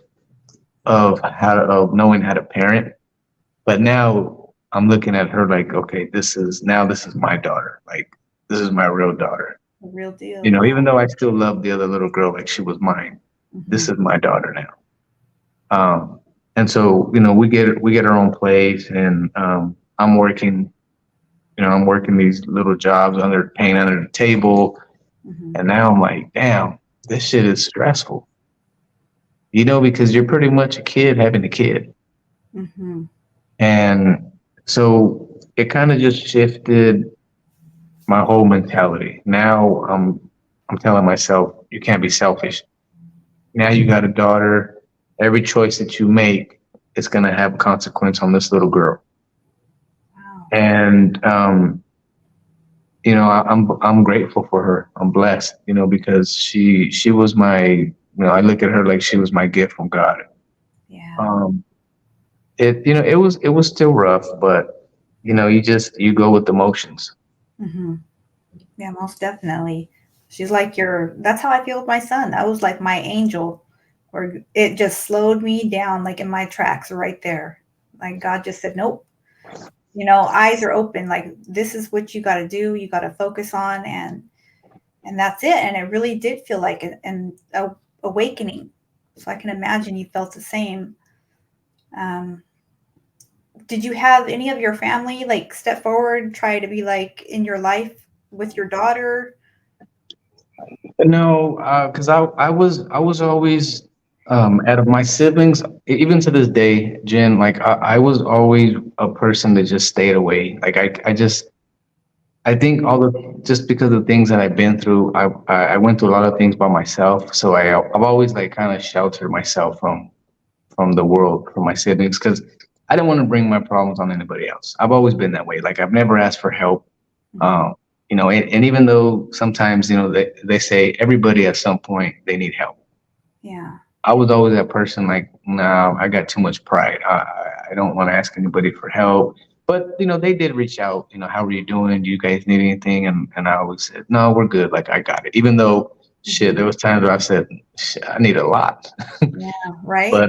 knowing how to parent. But now I'm looking at her like, okay, this is my daughter. Like this is my real daughter. The real deal. Yeah. Even though I still love the other little girl like she was mine, this hmm is my daughter now. And so we get our own place, and I'm working these little jobs paying under the table, hmm and now I'm like, damn, this shit is stressful. Because you're pretty much a kid having a kid. hmm And so it kind of just shifted my whole mentality. Now I'm telling myself, you can't be selfish. Now you got a daughter. Every choice that you make is gonna have a consequence on this little girl. Wow. And I'm grateful for her. I'm blessed, because she was I look at her like she was my gift from God. Yeah. Um, it was still rough, but you go with emotions. hmm Yeah, most definitely. She's like that's how I feel with my son. That was like my angel, where it just slowed me down, like in my tracks right there. Like God just said, nope, eyes are open. Like this is what you got to do. You got to focus on, and that's it. And it really did feel like an awakening. So I can imagine you felt the same. Um, did you have any of your family like step forward, try to be like in your life with your daughter? No, because I was always out of my siblings, even to this day, Jen. Like I was always a person that just stayed away. Like I think all the just because of the things that I've been through, I went through a lot of things by myself. So I've always like kind of sheltered myself from the world, from my siblings, because I didn't want to bring my problems on anybody else. I've always been that way. Like I've never asked for help. Mhm. Um, and even though sometimes they say everybody at some point they need help. Yeah. I was always that person like, no, I got too much pride. I don't want to ask anybody for help. But they did reach out. How are you doing? Do you guys need anything? And I always said, no, we're good. Like I got it. Even though Shit, there was times where I said, "Shit, I need a lot," Yeah, right? but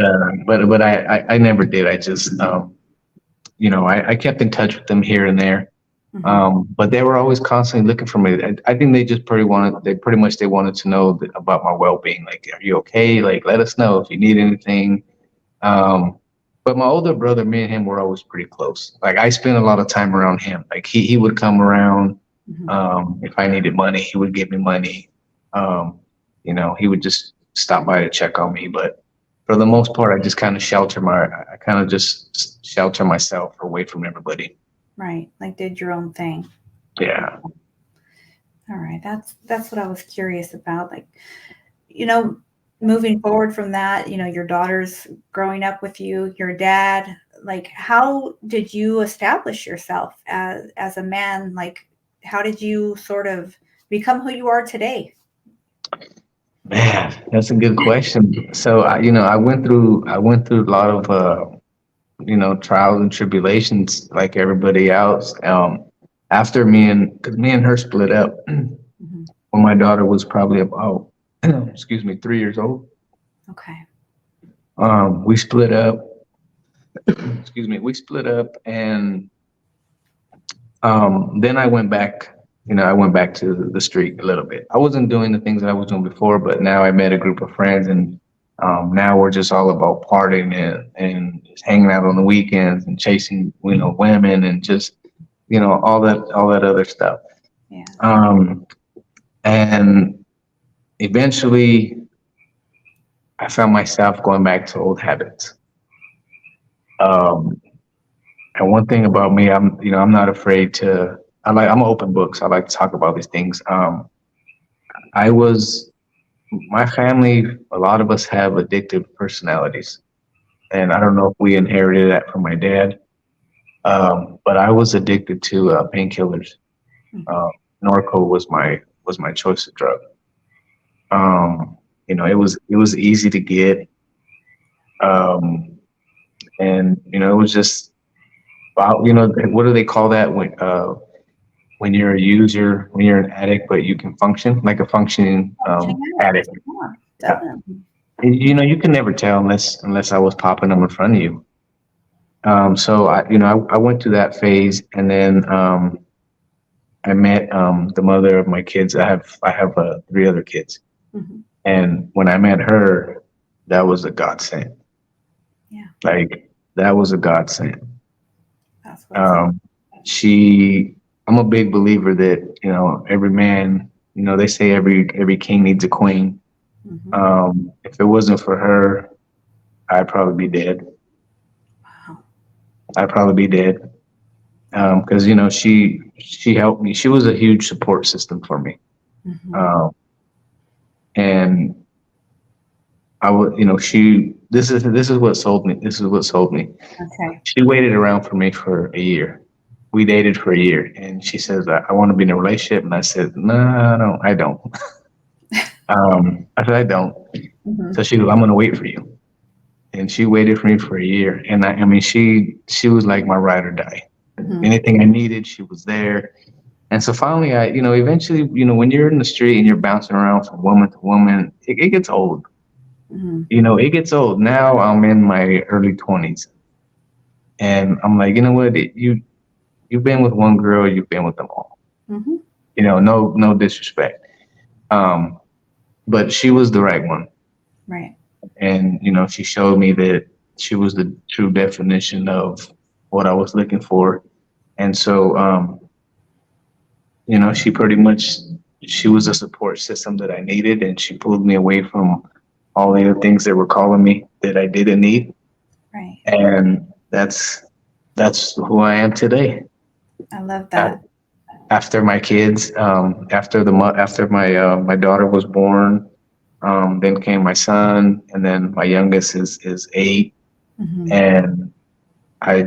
I never did. I just I kept in touch with them here and there. Hmm. But they were always constantly looking for me. I think they just pretty much they wanted to know about my well-being. Like, are you okay? Like, let us know if you need anything. Um, but my older brother, me and him were always pretty close. Like, I spent a lot of time around him. Like, he would come around. Hmm. If I needed money, he would give me money. Um, he would just stop by to check on me. But for the most part, I kind of just shelter myself away from everybody. Right. Like did your own thing. Yeah. All right. That's what I was curious about. Like, you know, moving forward from that, your daughter's growing up with you, your dad, like how did you establish yourself as a man? Like how did you sort of become who you are today? Man, that's a good question. So I went through a lot of trials and tribulations like everybody else. After because me and her split up when Hmm. my daughter was probably about excuse me 3 years old. Okay. We split up. Excuse me. We split up, and then I went back. I went back to the street a little bit. I wasn't doing the things that I was doing before, but now I met a group of friends, and now we're just all about partying and just hanging out on the weekends and chasing, women and just, all that other stuff. Yeah. Um, and eventually, I found myself going back to old habits. Um, and one thing about me, I'm not afraid to. I'm an open book, so I like to talk about these things. I was my family. A lot of us have addictive personalities, and I don't know if we inherited that from my dad. But I was addicted to painkillers. Hmm. Uh, Norco was my choice of drug. Um, it was easy to get, um, and it was just about what do they call that when you're a user, when you're an addict, but you can function like a functioning Functioning addict. addict. Yeah, Yeah. definitely. You can never tell unless I was popping them in front of you. So I went through that phase, and then I met the mother of my kids. I have three other kids, Hmm. and when I met her, that was a godsend. Yeah, Like, that was a godsend. that's what's up. Um, she, I'm a big believer that every man, they say every king needs a queen. Hmm. If it wasn't for her, I'd probably be dead. Wow. I'd probably be dead. Because she helped me. She was a huge support system for me. Hmm. Um, and I would, she. This is what sold me. This is what sold me. Okay. She waited around for me for a year. We dated for a year, and she says, "I want to be in a relationship," and I said, "No, I don't." I said, "I don't." Hmm. So she goes, "I'm gonna wait for you," and she waited for me for a year, and I mean, she was like my ride or die. Hmm. Anything I needed, she was there. And so finally, eventually, when you're in the street and you're bouncing around from woman to woman, it gets old. Hmm. It gets old. Now I'm in my early 20s, and I'm like, you know what? You've been with one girl, you've been with them all. Hmm. No disrespect. Um, but she was the right one, Right. and she showed me that she was the true definition of what I was looking for. And so, she pretty much she was a support system that I needed, and she pulled me away from all the other things that were calling me that I didn't need, Right. and that's who I am today. I love A- that. After my kids, after my daughter was born, then came my son, and then my youngest is 8, Hmm. and I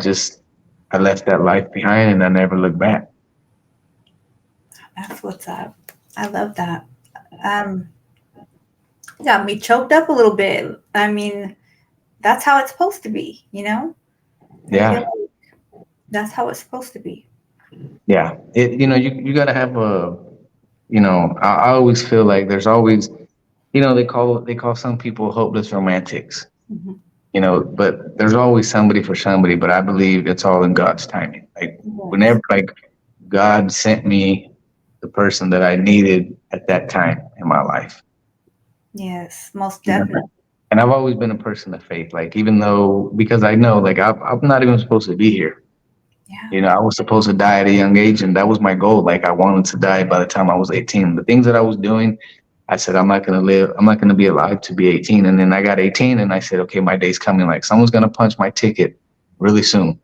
left that life behind, and I never looked back. That's what's up. I love that. Um, got me choked up a little bit. I mean, that's how it's supposed to be. I feel Yeah, like that's how it's supposed to be. yeah. You gotta have a. I always feel like there's always they call some people hopeless romantics, Mhm. but there's always somebody for somebody. But I believe it's all in God's timing. Like Yes. whenever, like God sent me the person that I needed at that time in my life. Yes, most You know, definitely. and I've always been a person of faith. Like even though because I know like I'm not even supposed to be here. Yeah. I was supposed to die at a young age, and that was my goal. Like I wanted to die by the time I was 18. The things that I was doing, I said I'm not gonna live. I'm not gonna be alive to be 18. And then I got 18, and I said, okay, my day's coming. Like someone's gonna punch my ticket really soon.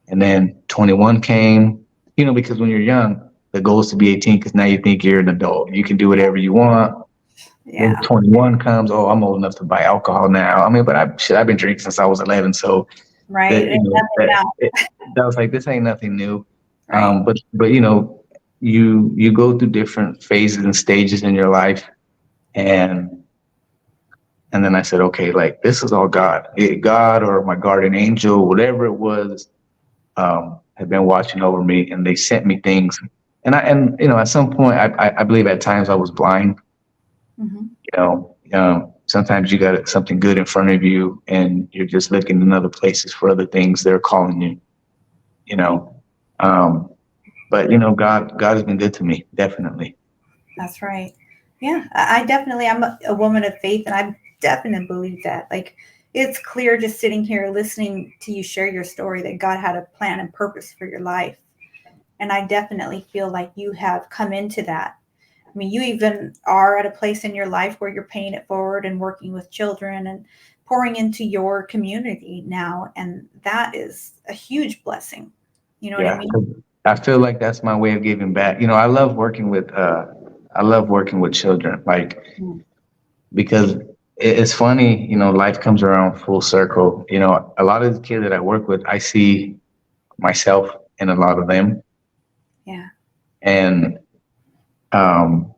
And then 21 came. Because when you're young, the goal is to be 18 because now you think you're an adult. You can do whatever you want. Then Yeah. 21 comes. Oh, I'm old enough to buy alcohol now. I mean, but I've been drinking since I was 11. So Right. that It ain't nothing now. that was like this ain't nothing new. Right. But you go through different phases and stages in your life, and and then I said, okay, like this is all God, God or my guardian angel, whatever it was, had been watching over me, and they sent me things. And at some point, I believe at times I was blind. Hmm. Sometimes you got something good in front of you, and you're just looking in other places for other things they're calling you. You know, um, but God has been good to me, definitely. That's right. Yeah, I definitely, I'm a woman of faith, and I definitely believe that. Like, it's clear just sitting here listening to you share your story that God had a plan and purpose for your life. And I definitely feel like you have come into that. I mean, you even are at a place in your life where you're paying it forward and working with children and pouring into your community now. And that is a huge blessing. You know what I Yeah, mean? 'cause I feel like that's my way of giving back. I love working with children, like Mm. because it's funny. Life comes around full circle. A lot of the kids that I work with, I see myself in a lot of them, Yeah. and um,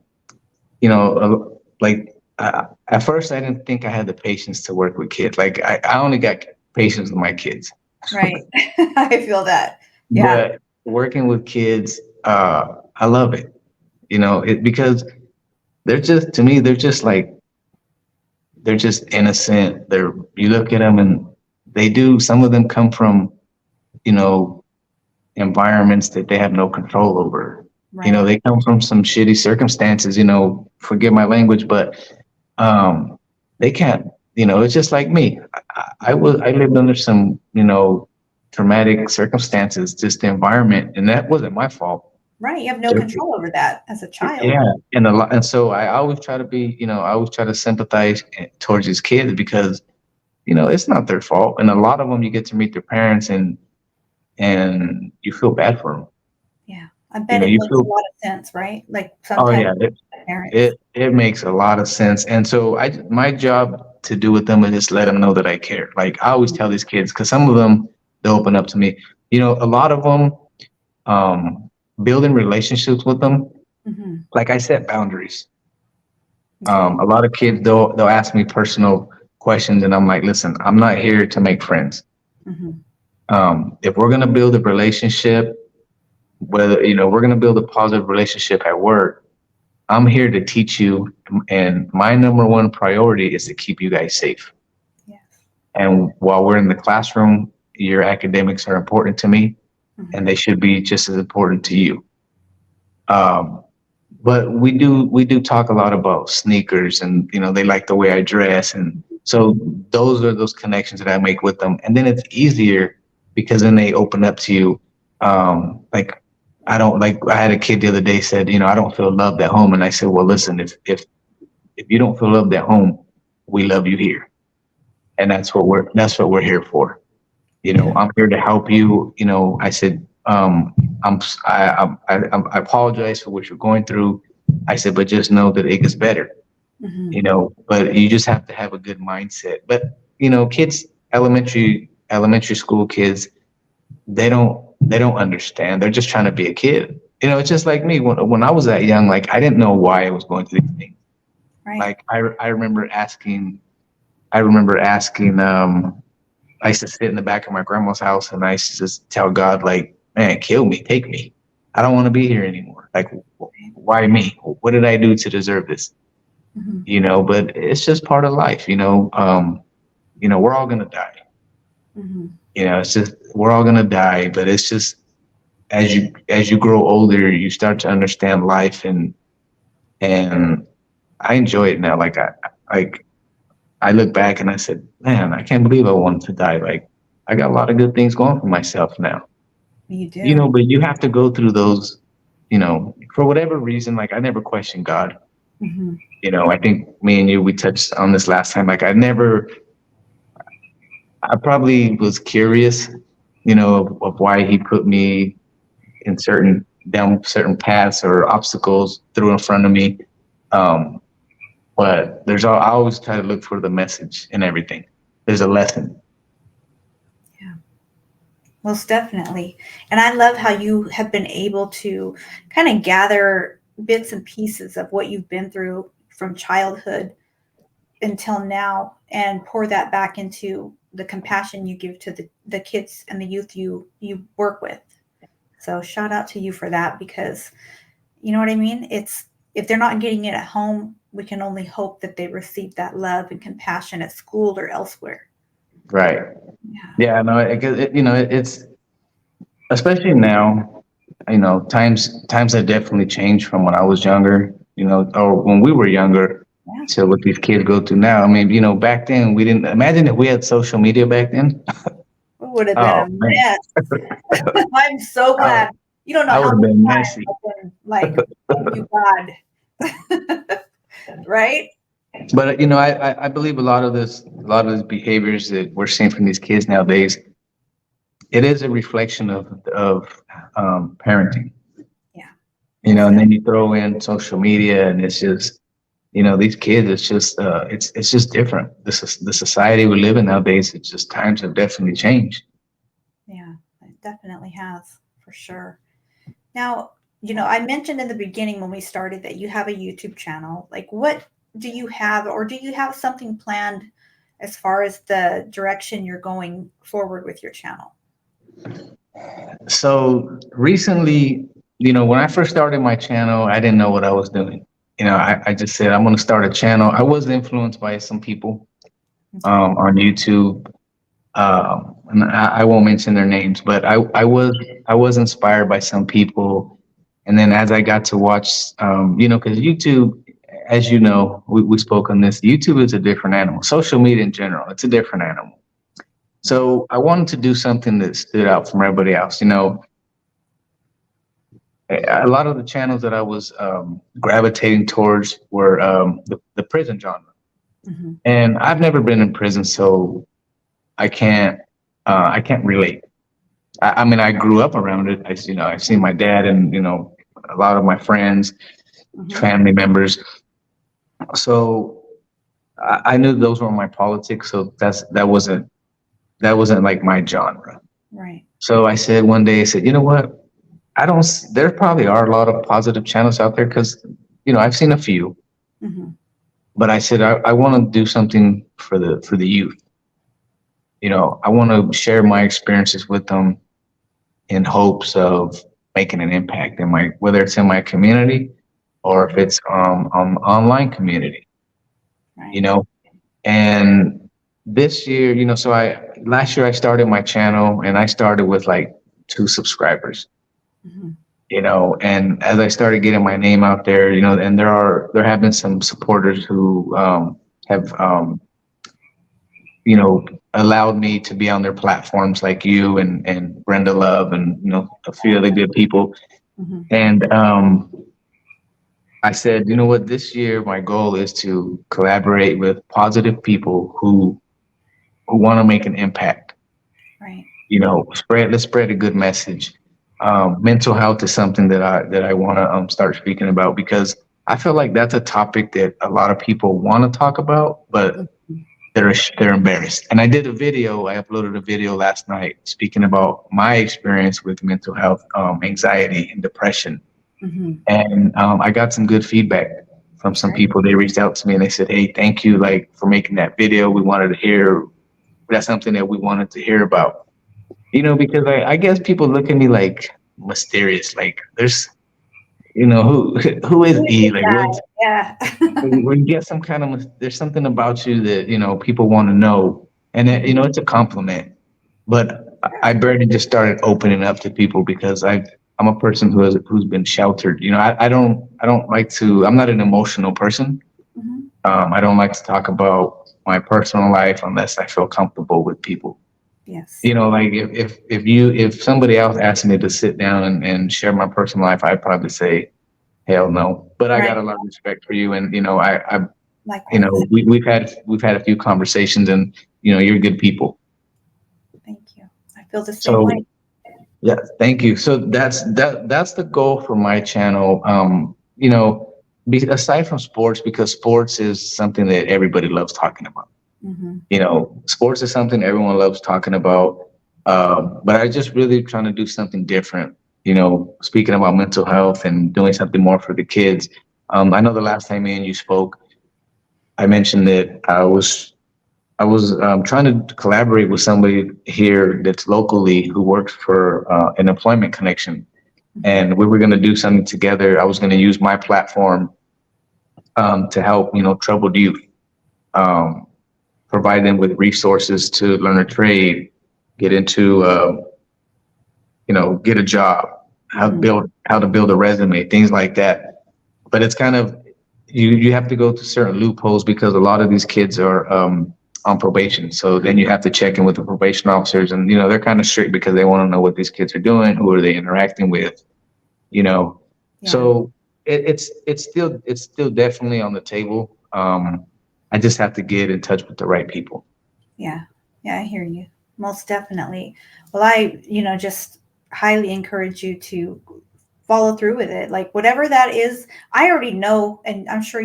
like at first I didn't think I had the patience to work with kids. Like I only got patience with my kids, Right. I feel that. Yeah. but working with kids, I love it. Because they're just to me they're just innocent. You look at them and they do. Some of them come from you know environments that they have no control over. Right. They come from some shitty circumstances. Forgive my language, but they can't. It's just like me. I lived under some traumatic circumstances, just the environment, and that wasn't my fault. Right. You have no control over that as a child. Yeah, and so I always try to I always try to sympathize towards these kids because it's not their fault, and a lot of them you get to meet their parents and you feel bad for them. Yeah. I bet it You makes a feel, lot of sense, right? Like oh sometimes yeah, parents. it makes a lot of sense, and so my job to do with them is just let them know that I care. Like I always tell these kids because some of them they open up to me. A lot of them um, building relationships with them. Hmm. Like I set boundaries. Okay. A lot of kids they'll ask me personal questions, and I'm like, listen, I'm not here to make friends. Hmm. If we're gonna build a relationship, whether we're gonna build a positive relationship at work, I'm here to teach you, and my number one priority is to keep you guys safe. Yes. And while we're in the classroom, your academics are important to me, and Hmm. they should be just as important to you. Um, but we do talk a lot about sneakers, and they like the way I dress, and so those are those connections that I make with them, and then it's easier because then they open up to you. Like I had a kid the other day said, I don't feel loved at home, and I said, well, listen, if you don't feel loved at home, we love you here, and that's what we're here for. Yeah. I'm here to help you. I said, I apologize for what you're going through. I said, but just know that it gets better. Hmm. But you just have to have a good mindset. But kids, elementary school kids, they don't understand. They're just trying to be a kid. It's just like me when I was that young. Like I didn't know why I was going through these things. Right. Like I remember asking. I remember asking. I used to sit in the back of my grandma's house and I used to just tell God, like, man, kill me, take me. I don't want to be here anymore. Like, why me? What did I do to deserve this? Mhm. but it's just part of life, we're all gonna die. Mhm. It's just we're all gonna die, but it's just as you grow older, you start to understand life, and I enjoy it now. Like I look back and I said, man, I can't believe I wanted to die. Like I got a lot of good things going for myself now. You do. But you have to go through those, for whatever reason. Like I never questioned God. Mhm. I think me and you, we touched on this last time. Like I probably was curious, of why he put me in down certain paths or obstacles through in front of me. Um, but I always try to look for the message in everything. There's a lesson. Yeah. Most definitely. And I love how you have been able to kind of gather bits and pieces of what you've been through from childhood until now and pour that back into the compassion you give to the kids and the youth you work with. So shout out to you for that because you know what I mean? It's if they're not getting it at home, we can only hope that they receive that love and compassion at school or elsewhere. Right. Yeah. Yeah. No. It's especially now. Times have definitely changed from when I was younger. Or when we were younger, Yeah. to what these kids go through now. I mean, back then we didn't imagine if we had social media back then. It would have been Oh a man, mess. I'm so I, glad. You don't know I would how have many been times messy. I've been like, thank you, God. Right? But I believe a lot of these behaviors that we're seeing from these kids nowadays, it is a reflection of parenting. Yeah. Most And definitely. then you throw in social media, and it's just these kids. It's just it's just different. This is the society we live in nowadays. It's just times have definitely changed. Yeah, it definitely has for sure. Now, I mentioned in the beginning when we started that you have a YouTube channel. Like, what do you have, or do you have something planned as far as the direction you're going forward with your channel? So recently, when I first started my channel, I didn't know what I was doing. I just said I'm going to start a channel. I was influenced by some people Okay. on YouTube. And I won't mention their names, but I was inspired by some people, and then as I got to watch, because YouTube, as you know, we spoke on this. YouTube is a different animal. Social media in general, it's a different animal. Right. So I wanted to do something that stood out from everybody else. A lot of the channels that I was gravitating towards were the prison genre, Hmm. and I've never been in prison, so I can't relate. I mean, I grew up around it. I've seen my dad and a lot of my friends, Hmm. family members. So I knew those were my politics. So that wasn't like my genre. Right. So I said one day, I said, you know what? I don't. There probably are a lot of positive channels out there because I've seen a few, Hmm. but I said I want to do something for the youth. I want to share my experiences with them in hopes of making an impact in whether it's in my community or if it's on online community, you Right. know. And this year, so I last year I started my channel and I started with like 2 subscribers, Hmm. and as I started getting my name out there, and there have been some supporters who have you know, allowed me to be on their platforms like you and Brenda Love and a few other good people. Hmm. And I said, you know what, this year my goal is to collaborate with positive people who want to make an impact. Right. Let's spread a good message. Mental health is something that I want to start speaking about because I feel like that's a topic that a lot of people want to talk about, but Mhm. they're embarrassed. And I did a video. I uploaded a video last night speaking about my experience with mental health, anxiety, and depression. Mhm. And I got some good feedback from some Right. people. They reached out to me and they said, "Hey, thank you, like for making that video. We wanted to hear. That's something that we wanted to hear about." Because I guess people look at me like mysterious. Like who is Who is E? this Like, guy? what's Yeah. when you get some kind of, there's something about you that people want to know, and it's a compliment. But I barely just started opening up to people because I'm a person who's been sheltered. I don't like to. I'm not an emotional person. Mhm. I don't like to talk about my personal life unless I feel comfortable with people. Yes. Like if somebody else asked me to sit down and share my personal life, I'd probably say hell no. But I Right. got a lot of respect for you, and I Likewise. we've had a few conversations, and you're good people. Thank you. I feel the same way. So yeah, thank you. So that's the goal for my channel. Aside from sports, because sports is something that everybody loves talking about. Hmm. Sports is something everyone loves talking about. But I just really trying to do something different. Speaking about mental health and doing something more for the kids. I know the last time me and you spoke, I mentioned that I was trying to collaborate with somebody here that's locally who works for an employment connection, Hmm. and we were going to do something together. I was going to use my platform to help troubled youth, um, provide them with resources to learn a trade, get into get a job, Hmm. how to build a resume, things like that. But it's kind of you have to go through certain loopholes because a lot of these kids are on probation. So then you have to check in with the probation officers, and they're kind of strict because they want to know what these kids are doing, who are they interacting with, you know. Yeah. So it's still definitely on the table. I just have to get in touch with the right people. Yeah. Yeah. I hear you. Most definitely. Well, I just highly encourage you to follow through with it. Like whatever that is, I already know, and I'm sure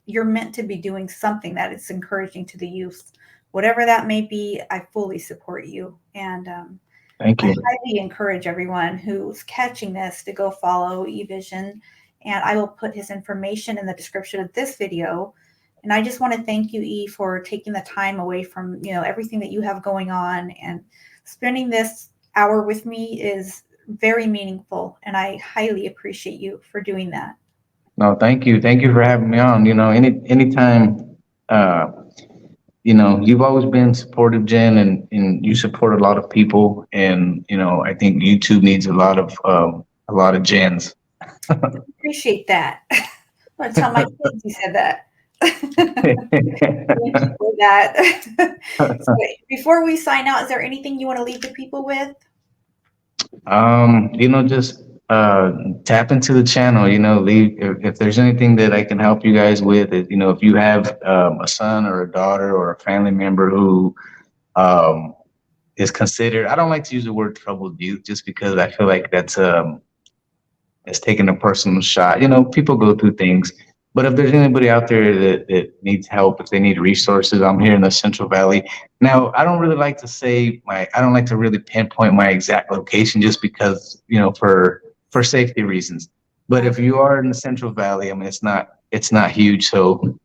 you're meant to be doing something that is encouraging to the youth. Whatever that may be, I fully support you. And Thank I you. highly encourage everyone who's catching this to go follow E-Vision. And I will put his information in the description of this video. And I just want to thank you, E, for taking the time away from, everything that you have going on, and spending this hour with me is very meaningful. And I highly appreciate you for doing that. No, thank you for having me on. Anytime. Uh, you've always been supportive, Jen, and you support a lot of people. And I think YouTube needs a lot of Jens. Appreciate that. I'm going to tell my kids you said that. Thank you for that. So before we sign out, is there anything you want to leave the people with? Just tap into the channel. Leave if there's anything that I can help you guys with. If you have a son or a daughter or a family member who um, is considered. I don't like to use the word troubled youth just because I feel like that's taking a personal shot. People go through things. But if there's anybody out there that needs help, if they need resources, I'm here in the Central Valley. Now, I don't like to really pinpoint my exact location just because, for safety reasons. But Right. if you are in the Central Valley, I mean, it's not huge. So,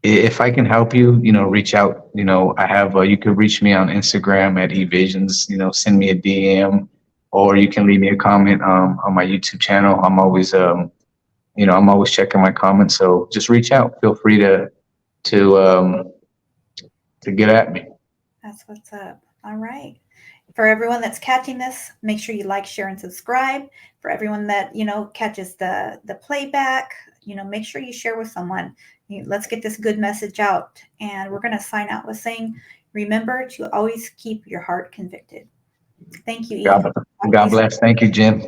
if I can help you, reach out. I have you could reach me on Instagram at E-Visionz. Send me a DM, or you can leave me a comment on my YouTube channel. I'm always checking my comments. So just reach out. Feel free to um, to get at me. That's what's up. All right. For everyone that's catching this, make sure you like, share, and subscribe. For everyone that catches the playback, make sure you share with someone. Let's get this good message out. And we're going to sign out with saying, remember to always keep your heart convicted. Thank you, E. God, Talk to God you soon. bless. Thank you, Jim.